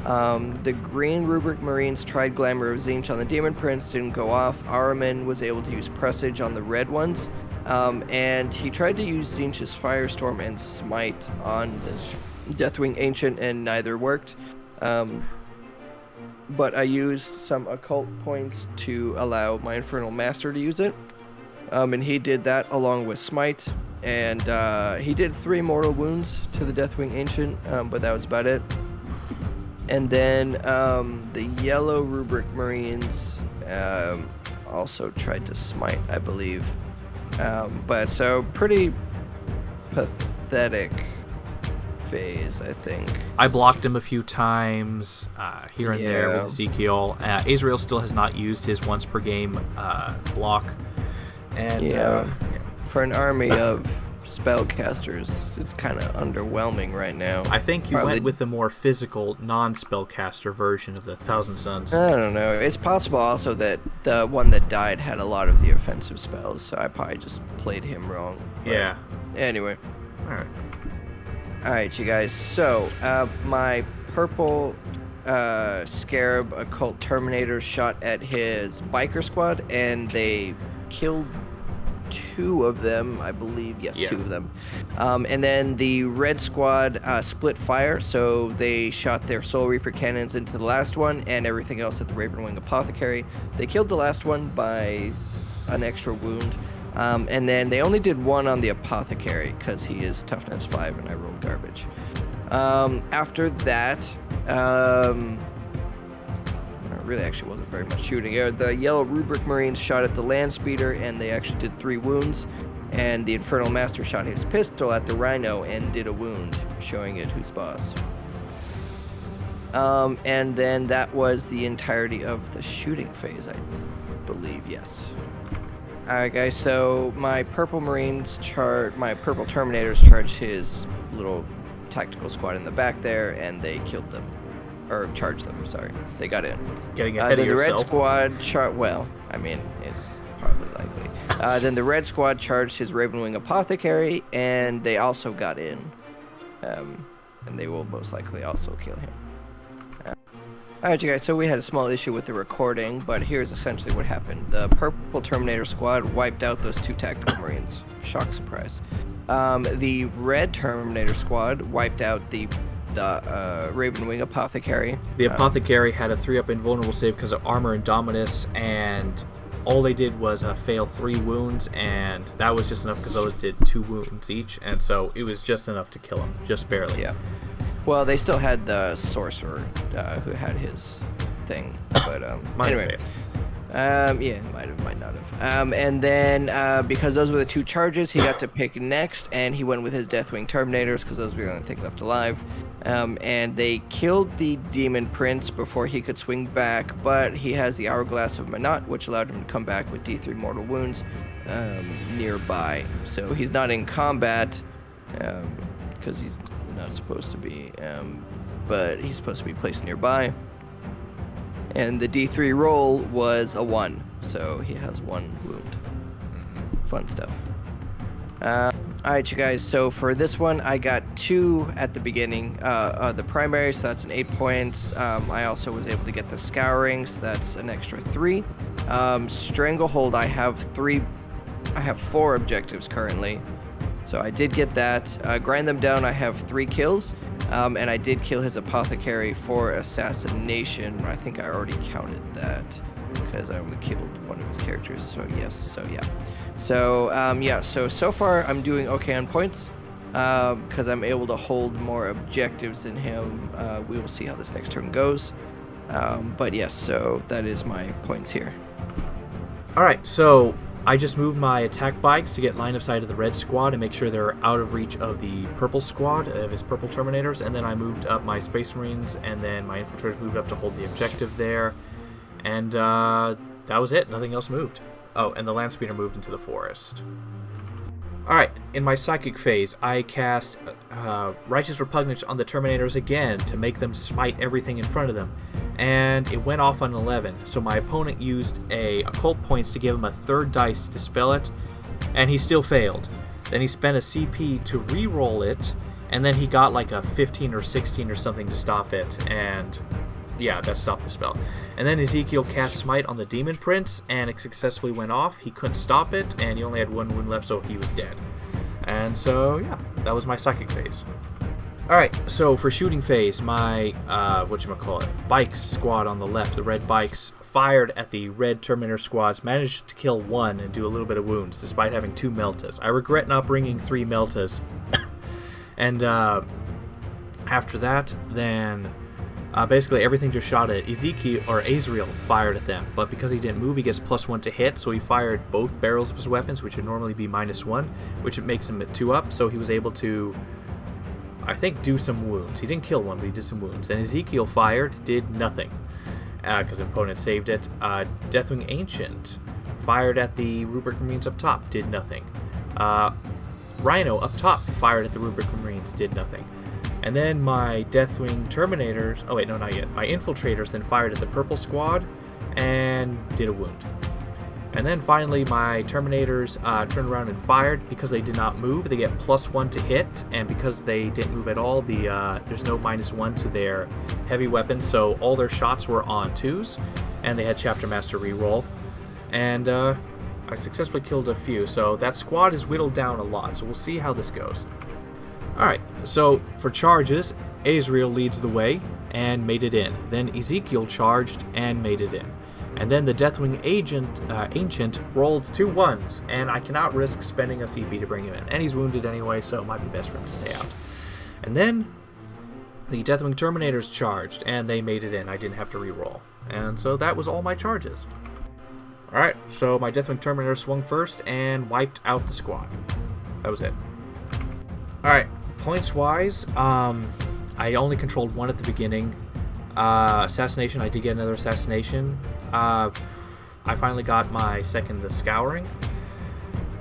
The green Rubric Marines tried Glamour of Zinch on the Demon Prince, didn't go off. Araman was able to use Presage on the red ones, and he tried to use Zinch's Firestorm and Smite on the Deathwing Ancient, and neither worked. But I used some occult points to allow my Infernal Master to use it, and he did that along with Smite, and he did 3 mortal wounds to the Deathwing Ancient, but that was about it. And then the yellow Rubric Marines also tried to smite, I believe. But so pretty pathetic phase, I think. I blocked him a few times here and there with Yeah. Ezekiel. Azrael still has not used his once per game block. And Yeah. For an army of spellcasters, it's kind of underwhelming right now. I think you Probably- went with the more physical, non-spellcaster version of the Thousand Suns. I don't know. It's possible also that the one that died had a lot of the offensive spells, so I probably just played him wrong. But Yeah. Anyway. Alright. Alright, you guys. So, my purple Scarab Occult Terminator shot at his biker squad, and they killed 2 of them, I believe. Yes, Yeah. 2 of them. And then the red squad split fire, so they shot their Soul Reaper cannons into the last one and everything else at the Ravenwing Apothecary. They killed the last one by an extra wound. And then they only did 1 on the Apothecary because he is toughness 5 and I rolled garbage. After that, really actually wasn't very much shooting. The yellow Rubric Marines shot at the land speeder and they actually did 3 wounds. And the Infernal Master shot his pistol at the Rhino and did a wound, showing it who's boss. And then that was the entirety of the shooting phase, I believe, yes. Alright guys, so my purple Marines my purple Terminators charged his little tactical squad in the back there and they killed them. Or charged them, sorry. They got in. Getting ahead of Then the red yourself. squad well, I mean, it's probably likely. Then the red squad charged his Ravenwing Apothecary and they also got in. And they will most likely also kill him. Alright, you guys, so we had a small issue with the recording, but here's essentially what happened. The purple Terminator squad wiped out those 2 tactical Marines. Shock surprise. The red Terminator squad wiped out the Ravenwing Apothecary. The Apothecary had a 3-up invulnerable save because of Armor and Dominus, and all they did was fail 3 wounds, and that was just enough because those did 2 wounds each, and so it was just enough to kill him, just barely. Yeah. Well, they still had the sorcerer who had his thing, but Might have anyway. failed. Yeah, might not have. And then because those were the 2 charges, he got to pick next, and he went with his Deathwing Terminators because those were the only thing left alive. And they killed the Demon Prince before he could swing back, but he has the Hourglass of Manat, which allowed him to come back with D3 mortal wounds nearby. So he's not in combat because he's not supposed to be, but he's supposed to be placed nearby. And the D3 roll was a 1, so he has 1 wound. Fun stuff. Alright, you guys, so for this one, I got 2 at the beginning. The primary, so that's an 8 points. I also was able to get the Scouring, so that's an extra 3. Stranglehold, I have 4 objectives currently. So I did get that. Grind them down, I have 3 kills. And I did kill his Apothecary for assassination. I think I already counted that because I only killed one of his characters. So yes, so yeah. So far I'm doing okay on points because I'm able to hold more objectives than him. We will see how this next turn goes. But yes, so that is my points here. Alright, so I just moved my attack bikes to get line of sight of the red squad and make sure they're out of reach of the purple squad, of his purple Terminators, and then I moved up my Space Marines, and then my infiltrators moved up to hold the objective there, and that was it. Nothing else moved. Oh, and the Land Speeder moved into the forest. Alright, in my Psychic phase, I cast Righteous Repugnance on the Terminators again to make them smite everything in front of them. And it went off on 11, so my opponent used a occult points to give him a 3rd dice to dispel it, and he still failed. Then he spent a CP to re-roll it, and then he got like a 15 or 16 or something to stop it, and yeah, that stopped the spell. And then Ezekiel cast Smite on the Demon Prince, and it successfully went off. He couldn't stop it, and he only had 1 wound left, so he was dead. And so, yeah, that was my Psychic phase. Alright, so for shooting phase, my, bikes squad on the left, the red bikes, fired at the red Terminator squads, managed to kill 1 and do a little bit of wounds, despite having 2 Meltas. I regret not bringing 3 Meltas. And, after that, then, Basically, everything just shot at Ezekiel, or Azrael fired at them, but because he didn't move, he gets +1 to hit, so he fired both barrels of his weapons, which would normally be -1, which makes him at 2 up, so he was able to, I think, do some wounds. He didn't kill one, but he did some wounds. And Ezekiel fired, did nothing, because the opponent saved it. Deathwing Ancient fired at the Rubric Marines up top, did nothing. Rhino up top fired at the Rubric Marines, did nothing. And then my Deathwing Terminators, oh wait, no, not yet. My Infiltrators then fired at the Purple Squad and did a wound. And then finally my Terminators turned around and fired. Because they did not move, they get +1 to hit, and because they didn't move at all, there's no -1 to their heavy weapons, so all their shots were on 2s, and they had Chapter Master reroll. And I successfully killed a few, so that squad is whittled down a lot, so we'll see how this goes. Alright, so for charges, Azrael leads the way and made it in. Then Ezekiel charged and made it in. And then the Deathwing Ancient rolled 2 1s, and I cannot risk spending a CP to bring him in. And he's wounded anyway, so it might be best for him to stay out. And then the Deathwing Terminators charged, and they made it in. I didn't have to re-roll. And so that was all my charges. Alright, so my Deathwing Terminator swung first and wiped out the squad. That was it. Alright, points-wise, I only controlled 1 at the beginning. Assassination, I did get another assassination. I finally got my second, the Scouring.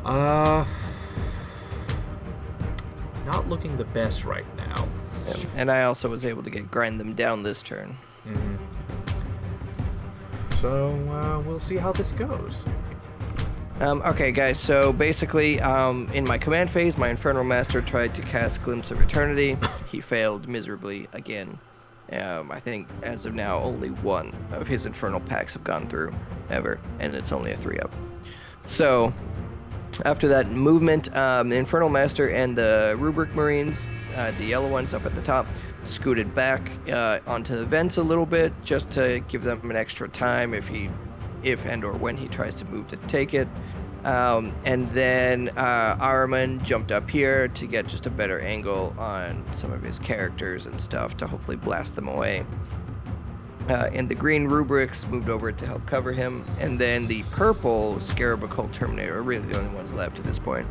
Not looking the best right now. Yeah, and I also was able to grind them down this turn. Mm-hmm. So, we'll see how this goes. Okay, guys, so basically, in my command phase, my Infernal Master tried to cast Glimpse of Eternity. He failed miserably again. I think, as of now, only 1 of his Infernal packs have gone through, ever, and it's only a 3-up. So, after that movement, the Infernal Master and the Rubric Marines, the yellow ones up at the top, scooted back onto the vents a little bit, just to give them an extra time if and or when he tries to move to take it. And then Ahriman jumped up here to get just a better angle on some of his characters and stuff to hopefully blast them away. And the green rubrics moved over to help cover him. And then the purple Scarab Occult Terminator are really the only ones left at this point.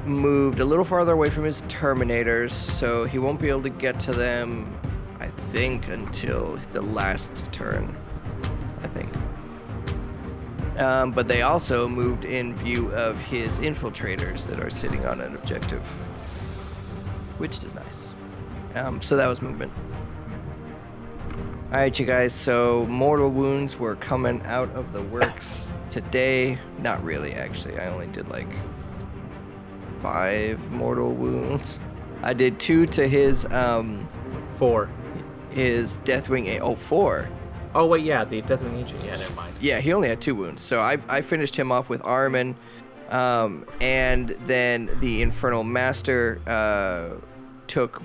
Moved a little farther away from his Terminators, so he won't be able to get to them, I think, until the last turn, I think. But they also moved in view of his Infiltrators that are sitting on an objective, which is nice. So that was movement. Alright, you guys, so mortal wounds were coming out of the works today. Not really, actually. I only did like 5 mortal wounds. I did 2 to his 4. His Deathwing 4. Oh wait, yeah, the Deathwing Ancient. Yeah, never mind. Yeah, he only had 2 wounds. So I finished him off with Ahriman, and then the Infernal Master took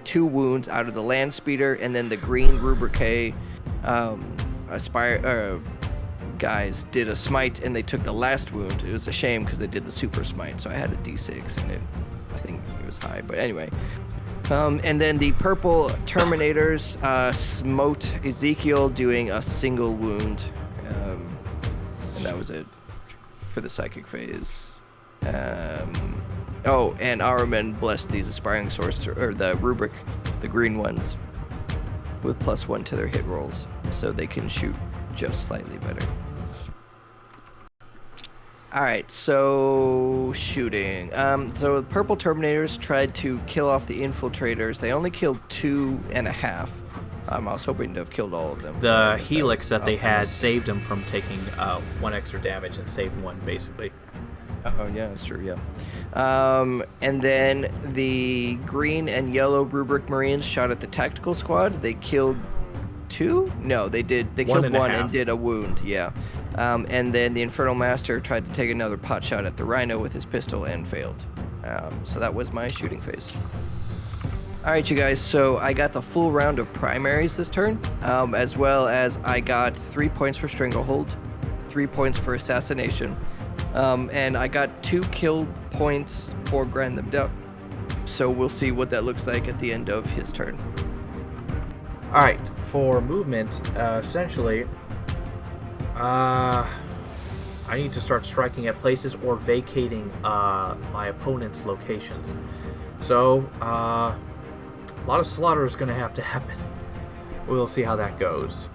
2 wounds out of the Land Speeder, and then the green Rubrique guys did a smite, and they took the last wound. It was a shame because they did the super smite, so I had a d6, and I think it was high, but anyway. And then the purple Terminators smote Ezekiel, doing a single wound, and that was it for the psychic phase. Oh, and Ahriman blessed these aspiring sorcerer, or the rubric, the green ones, with +1 to their hit rolls, so they can shoot just slightly better. Alright, so shooting. So the purple Terminators tried to kill off the Infiltrators. They only killed 2.5. I was hoping to have killed all of them. The Helix that they had saved them from taking 1 extra damage and saved 1, basically. Oh, yeah, that's true, yeah. And then the green and yellow Rubric Marines shot at the Tactical Squad. They killed 2? No, they did. They killed 1 and did a wound, yeah. And then the Infernal Master tried to take another pot shot at the Rhino with his pistol and failed. So that was my shooting phase. Alright, you guys, so I got the full round of primaries this turn, as well as I got 3 points for Stranglehold, 3 points for Assassination, and I got 2 kill points for Grind Them Down. So we'll see what that looks like at the end of his turn. All right, for movement, essentially, I need to start striking at places or vacating my opponent's locations. So, a lot of slaughter is going to have to happen. We'll see how that goes.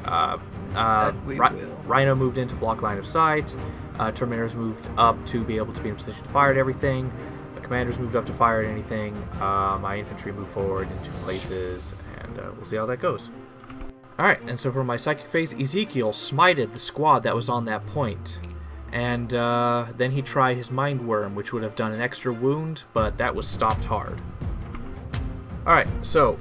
Rhino moved into block line of sight. Terminators moved up to be able to be in position to fire at everything. The commanders moved up to fire at anything. My infantry moved forward in 2 places, and we'll see how that goes. Alright, and so for my psychic phase, Ezekiel smited the squad that was on that point. And then he tried his Mind Worm, which would have done an extra wound, but that was stopped hard. Alright, so,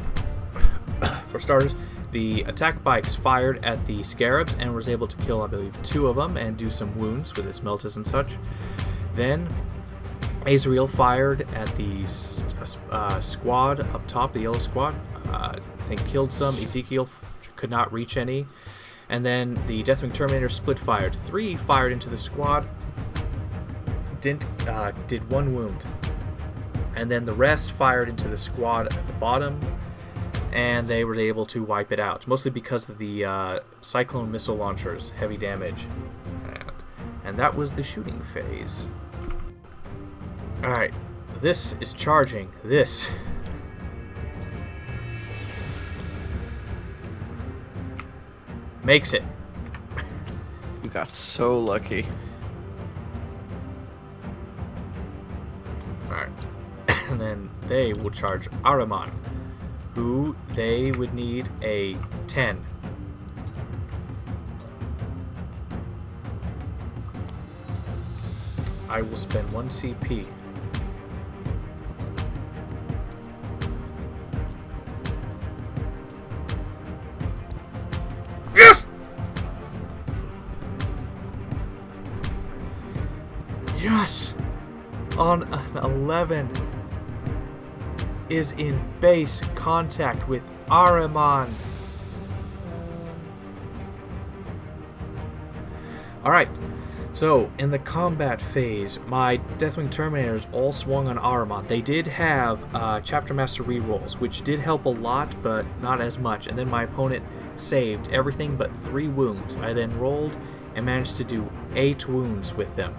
for starters, the attack bikes fired at the scarabs and was able to kill, I believe, 2 of them and do some wounds with his meltas and such. Then Azrael fired at the squad up top, the yellow squad. I think killed some. Ezekiel could not reach any. And then the Deathwing Terminator split fired. 3 fired into the squad. Did 1 wound. And then the rest fired into the squad at the bottom, and they were able to wipe it out, mostly because of the Cyclone missile launchers, heavy damage. And that was the shooting phase. Alright, this is charging. This. Makes it. You got so lucky. Alright. And then they will charge Ahriman, who they would need a 10. I will spend 1 CP. Yes! Yes! On an 11 is in base contact with Ahriman. Alright, so in the combat phase, my Deathwing Terminators all swung on Ahriman. They did have Chapter Master rerolls, which did help a lot, but not as much. And then my opponent saved everything but 3 wounds. I then rolled and managed to do 8 wounds with them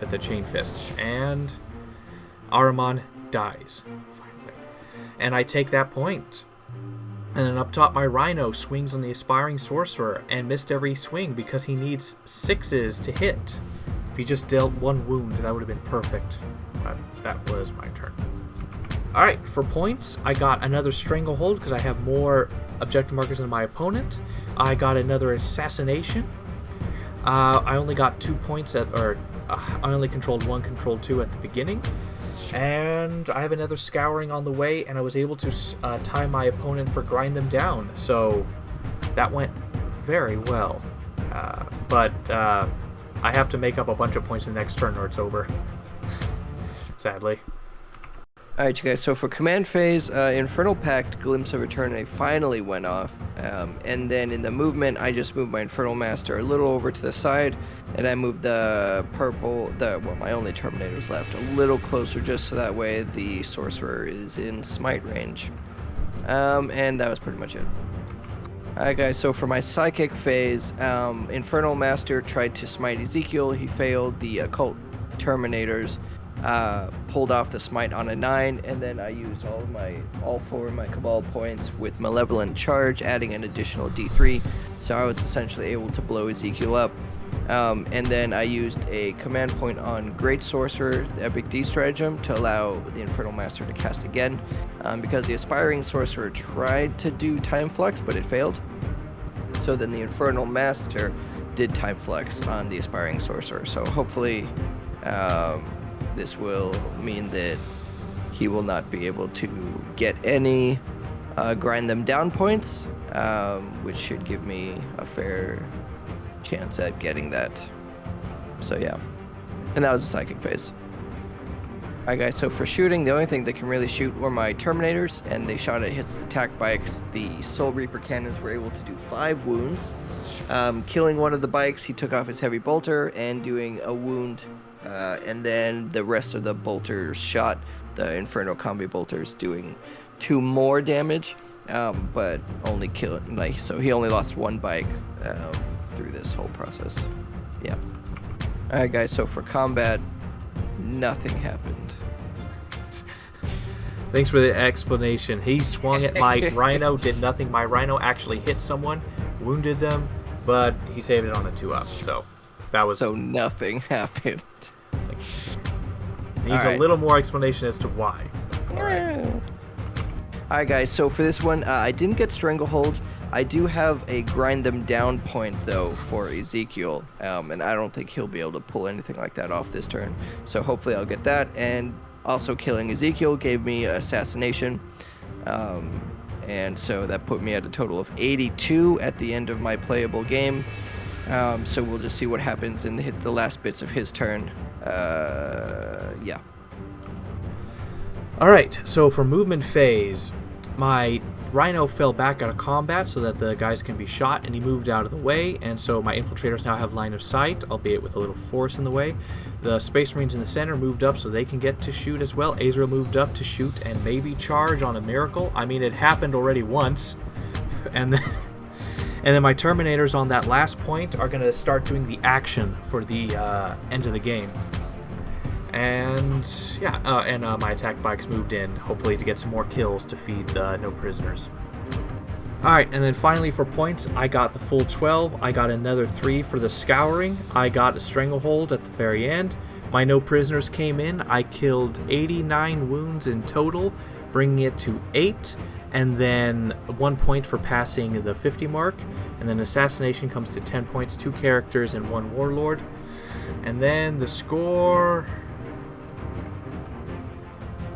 at the Chain Fists. And Ahriman dies. And I take that point. And then up top, my Rhino swings on the Aspiring Sorcerer and missed every swing because he needs 6s to hit. If he just dealt 1 wound, that would have been perfect. But that was my turn. Alright, for points, I got another Stranglehold because I have more objective markers than my opponent. I got another Assassination. I only got 2 points I only controlled 1, controlled 2 at the beginning. And I have another Scouring on the way, and I was able to time my opponent for Grind Them Down, so that went very well. But I have to make up a bunch of points the next turn or it's over. Sadly. Alright, you guys, so for command phase, Infernal Pact, Glimpse of Eternity finally went off. And then in the movement, I just moved my Infernal Master a little over to the side, and I moved the purple, my only Terminators left, a little closer just so that way the Sorcerer is in smite range. And that was pretty much it. Alright guys, so for my Psychic phase, Infernal Master tried to smite Ezekiel, he failed. The Occult Terminators pulled off the smite on a 9, and then I used all 4 of my Cabal points with Malevolent Charge, adding an additional D3, so I was essentially able to blow Ezekiel up. And then I used a command point on Great Sorcerer, the Epic D stratagem, to allow the Infernal Master to cast again, because the Aspiring Sorcerer tried to do Time Flux, but it failed. So then the Infernal Master did Time Flux on the Aspiring Sorcerer, so hopefully this will mean that he will not be able to get any Grind Them Down points, which should give me a fair chance at getting that. So yeah, and that was the Psychic phase. Alright guys, so for shooting, the only thing that can really shoot were my Terminators, and they shot at hits attack bikes. The Soul Reaper cannons were able to do 5 wounds. Killing one of the bikes, he took off his heavy bolter and doing a wound, and then the rest of the bolters shot the Inferno Combi Bolters doing 2 more damage, but only killing, like, so he only lost 1 bike through this whole process. Yeah. Alright guys, so for combat, nothing happened. Thanks for the explanation. He swung at my Rhino, did nothing. My Rhino actually hit someone, wounded them, but he saved it on a 2-up. So that was... So nothing happened. Needs a little more explanation as to why. Alright guys, so for this one, I didn't get Stranglehold. I do have a grind them down point though for Ezekiel, and I don't think he'll be able to pull anything like that off this turn. So hopefully I'll get that, and also killing Ezekiel gave me assassination, and so that put me at a total of 82 at the end of my playable game. So we'll just see what happens in the last bits of his turn. Yeah. Alright, so for movement phase, my Rhino fell back out of combat so that the guys can be shot, and he moved out of the way, and so my infiltrators now have line of sight, albeit with a little force in the way. The Space Marines in the center moved up so they can get to shoot as well. Azrael moved up to shoot and maybe charge on a miracle. I mean, it happened already once. And then my Terminators on that last point are going to start doing the action for the end of the game. And yeah, my attack bikes moved in, hopefully to get some more kills to feed no prisoners. Alright, and then finally for points, I got the full 12. I got another 3 for the Scouring. I got a Stranglehold at the very end. My no prisoners came in. I killed 89 wounds in total, bringing it to 8. And then 1 point for passing the 50 mark. And then Assassination comes to 10 points, 2 characters and 1 Warlord. And then the score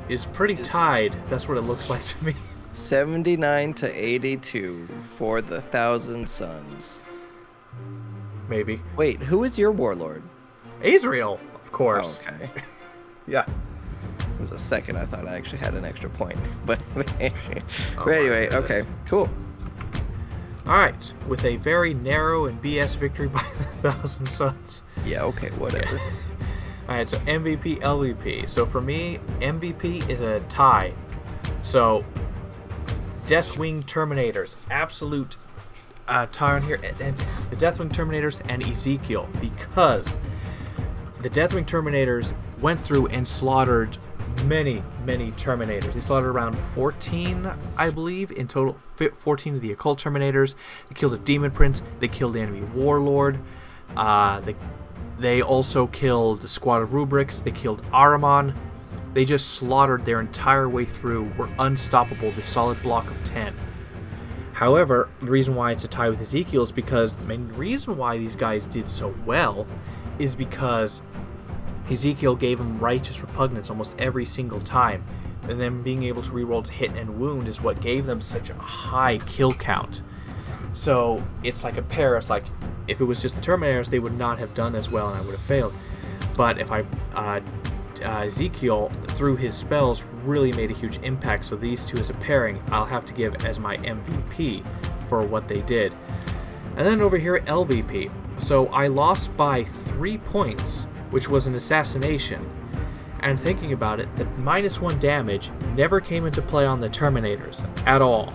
is pretty tied. That's what it looks like to me. 79 to 82 for the Thousand Suns. Maybe. Wait, who is your warlord? Azrael, of course. Oh, okay. Yeah. It was a second I thought I actually had an extra point. But, but Oh anyway, okay, cool. Alright, with a very narrow and BS victory by the Thousand Suns. Yeah, okay, whatever. Alright, so MVP, LVP. So for me, MVP is a tie. So, Deathwing Terminators, absolute tie on here. And the Deathwing Terminators and Ezekiel, because the Deathwing Terminators went through and slaughtered many Terminators. They slaughtered around 14, I believe, in total. 14 of the Occult Terminators. They killed a Demon Prince. They killed the enemy Warlord. They also killed the Squad of Rubrics. They killed Ahriman. They just slaughtered their entire way through, were unstoppable, the solid block of 10. However, the reason why it's a tie with Ezekiel is because the main reason why these guys did so well is because Ezekiel gave him righteous repugnance almost every single time. And then being able to reroll to hit and wound is what gave them such a high kill count. So it's like a pair. It's like if it was just the Terminators, they would not have done as well and I would have failed. But if Ezekiel, through his spells, really made a huge impact. So these two as a pairing, I'll have to give as my MVP for what they did. And then over here, LVP. So I lost by 3 points, which was an assassination. And thinking about it, the -1 damage never came into play on the Terminators at all.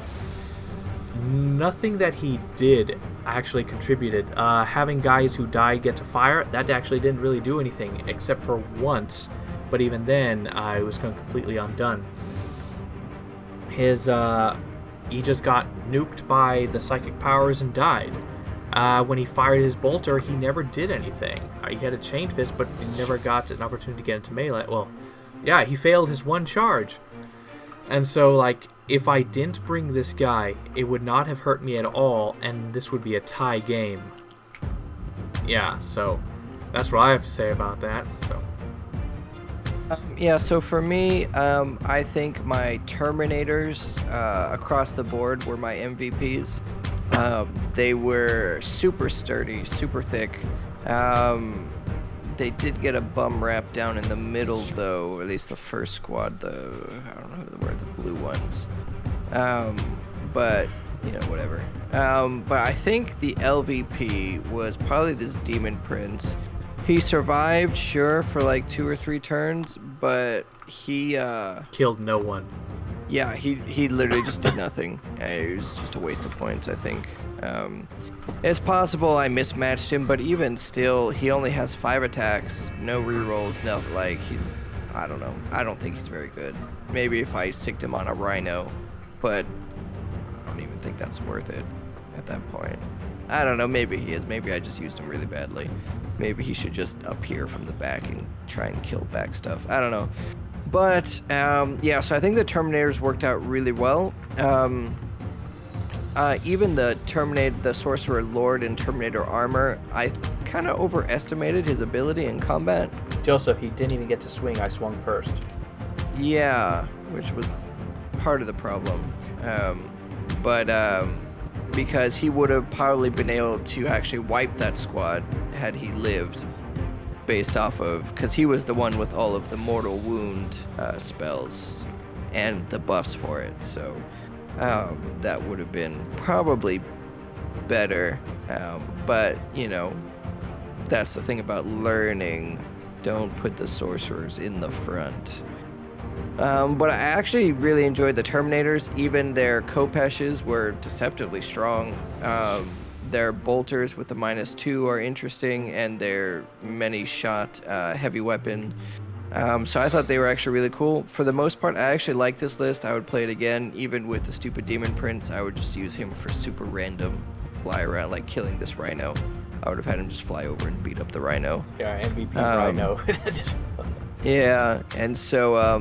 Nothing that he did actually contributed. Having guys who died get to fire, that actually didn't really do anything, except for once. But even then, it was completely undone. He just got nuked by the psychic powers and died. When he fired his bolter, he never did anything. He had a chain fist, but he never got an opportunity to get into melee. Well, yeah, he failed his one charge. And so, like, if I didn't bring this guy, it would not have hurt me at all, and this would be a tie game. Yeah, so that's what I have to say about that. So. Yeah, so for me, I think my Terminators across the board were my MVPs. They were super sturdy, super thick. They did get a bum rap down in the middle, though, or at least the first squad, though. I don't know who were the blue ones. But, you know, whatever. But I think the LVP was probably this Demon Prince. He survived, sure, for like 2 or 3 turns, but he Killed no one. yeah, he literally just did nothing. It was just a waste of points, I think. It's possible I mismatched him, but even still, he only has 5 attacks, no rerolls, nothing. Like, I don't know. I don't think he's very good. Maybe if I sicked him on a rhino, but I don't even think that's worth it at that point. I don't know. Maybe he is. Maybe I just used him really badly. Maybe he should just appear from the back and try and kill back stuff. I don't know. But, yeah, so I think the Terminators worked out really well. Even the Sorcerer Lord in Terminator armor, I kind of overestimated his ability in combat. Joseph, he didn't even get to swing. I swung first. Yeah, which was part of the problem. But because he would have probably been able to actually wipe that squad had he lived, based off of, because he was the one with all of the mortal wound spells and the buffs for it. So that would have been probably better. But, you know, that's the thing about learning. Don't put the sorcerers in the front. But I actually really enjoyed the Terminators. Even their Kopeshes were deceptively strong. Their bolters with the -2 are interesting, and their many-shot heavy weapon. So I thought they were actually really cool. For the most part, I actually like this list. I would play it again, even with the stupid Demon Prince. I would just use him for super random fly around, like killing this Rhino. I would have had him just fly over and beat up the Rhino. Yeah, MVP Rhino. Yeah, and so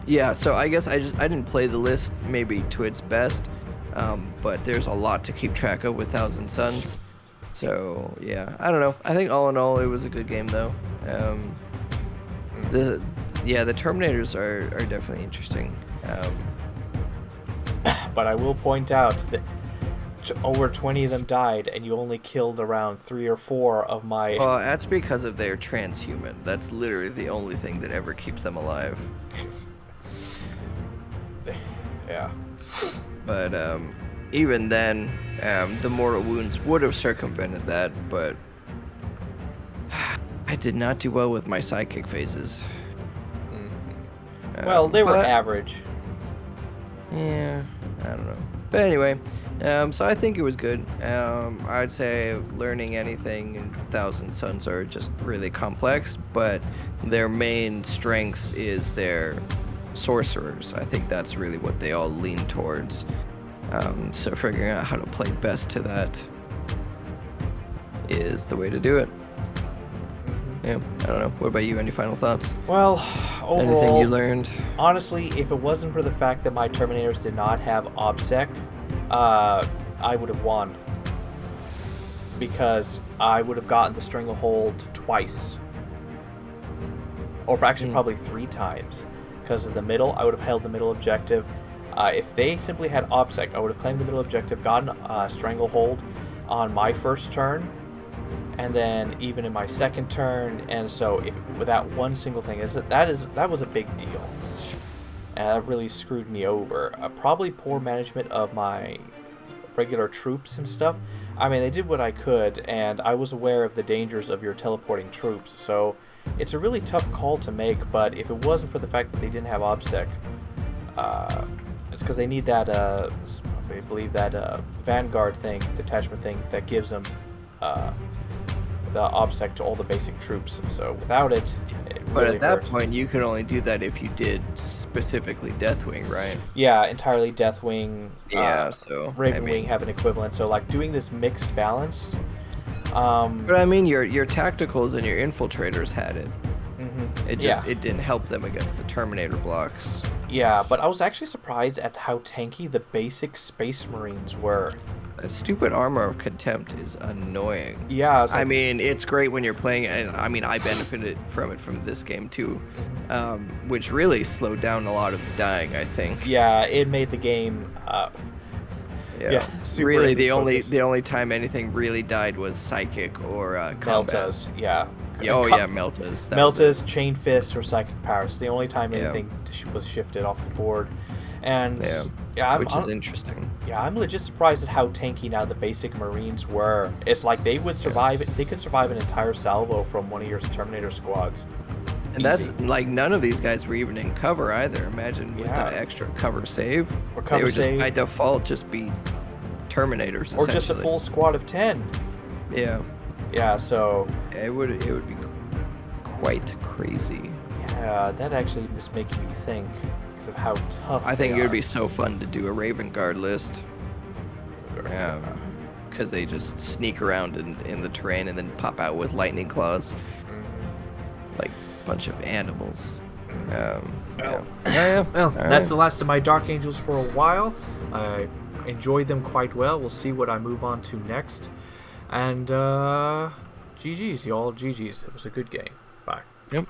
yeah, so I guess I didn't play the list maybe to its best, but there's a lot to keep track of with Thousand Suns. So yeah, I don't know. I think all in all, it was a good game though. The Terminators are definitely interesting. But I will point out that over 20 of them died, and you only killed around 3 or 4 of my... Well, that's because of their transhuman. That's literally the only thing that ever keeps them alive. Yeah. But even then, the mortal wounds would have circumvented that, but I did not do well with my sidekick phases. Mm-hmm. Well, they were average. Yeah, I don't know. But anyway, so I think it was good. I'd say learning anything in Thousand Suns are just really complex, but their main strengths is their sorcerers. I think that's really what they all lean towards. So figuring out how to play best to that is the way to do it. Yeah, I don't know. What about you? Any final thoughts? Well, overall, anything you learned? Honestly, if it wasn't for the fact that my Terminators did not have OBSEC, I would have won. Because I would have gotten the Stranglehold twice. Or actually probably 3 times. Because of the middle, I would have held the middle objective. If they simply had OBSEC, I would have claimed the middle objective, gotten Stranglehold on my first turn, and then even in my second turn. And so, with that one single thing, that was a big deal, and that really screwed me over. Probably poor management of my regular troops and stuff. I mean, they did what I could, and I was aware of the dangers of your teleporting troops. So, it's a really tough call to make. But if it wasn't for the fact that they didn't have OBSEC, it's because they need that. I believe that Vanguard thing, detachment thing, that gives them the OBSEC to all the basic troops. So without it, But really at that hurt. point, you could only do that if you did specifically Deathwing, right? Yeah, entirely Deathwing. Yeah, so Ravenwing have an equivalent. So like doing this mixed balanced. But I mean, your tacticals and your infiltrators had it. Mm-hmm. It didn't help them against the Terminator blocks. Yeah, but I was actually surprised at how tanky the basic Space Marines were. That stupid Armor of Contempt is annoying. Yeah, I mean, it's great when you're playing, and I mean, I benefited from it from this game too, which really slowed down a lot of the dying, I think. Yeah, it made the game. Yeah, super really, the focused. only time anything really died was Psychic or Combat. Meltas, yeah. Oh yeah, Meltas. Meltas, Chain Fists, or Psychic Powers. The only time anything was shifted off the board. And which is interesting. Yeah, I'm legit surprised at how tanky now the basic Marines were. It's like they would survive. They could survive an entire salvo from one of your Terminator squads. And that's like none of these guys were even in cover either. Imagine with Yeah. the extra cover save. Or They cover would just save. by default just be Terminators. Or just a essentially. full squad of 10. Yeah. Yeah, so... It would be quite crazy. Yeah, that actually was making me think because of how tough I think they it would are. be so fun to do a Raven Guard list. Yeah. Because they just sneak around in the terrain and then pop out with lightning claws. Like a bunch of animals. Yeah. Well, All that's right. the last of my Dark Angels for a while. I enjoyed them quite well. We'll see what I move on to next. And, GG's, y'all. GG's. It was a good game. Bye. Yep.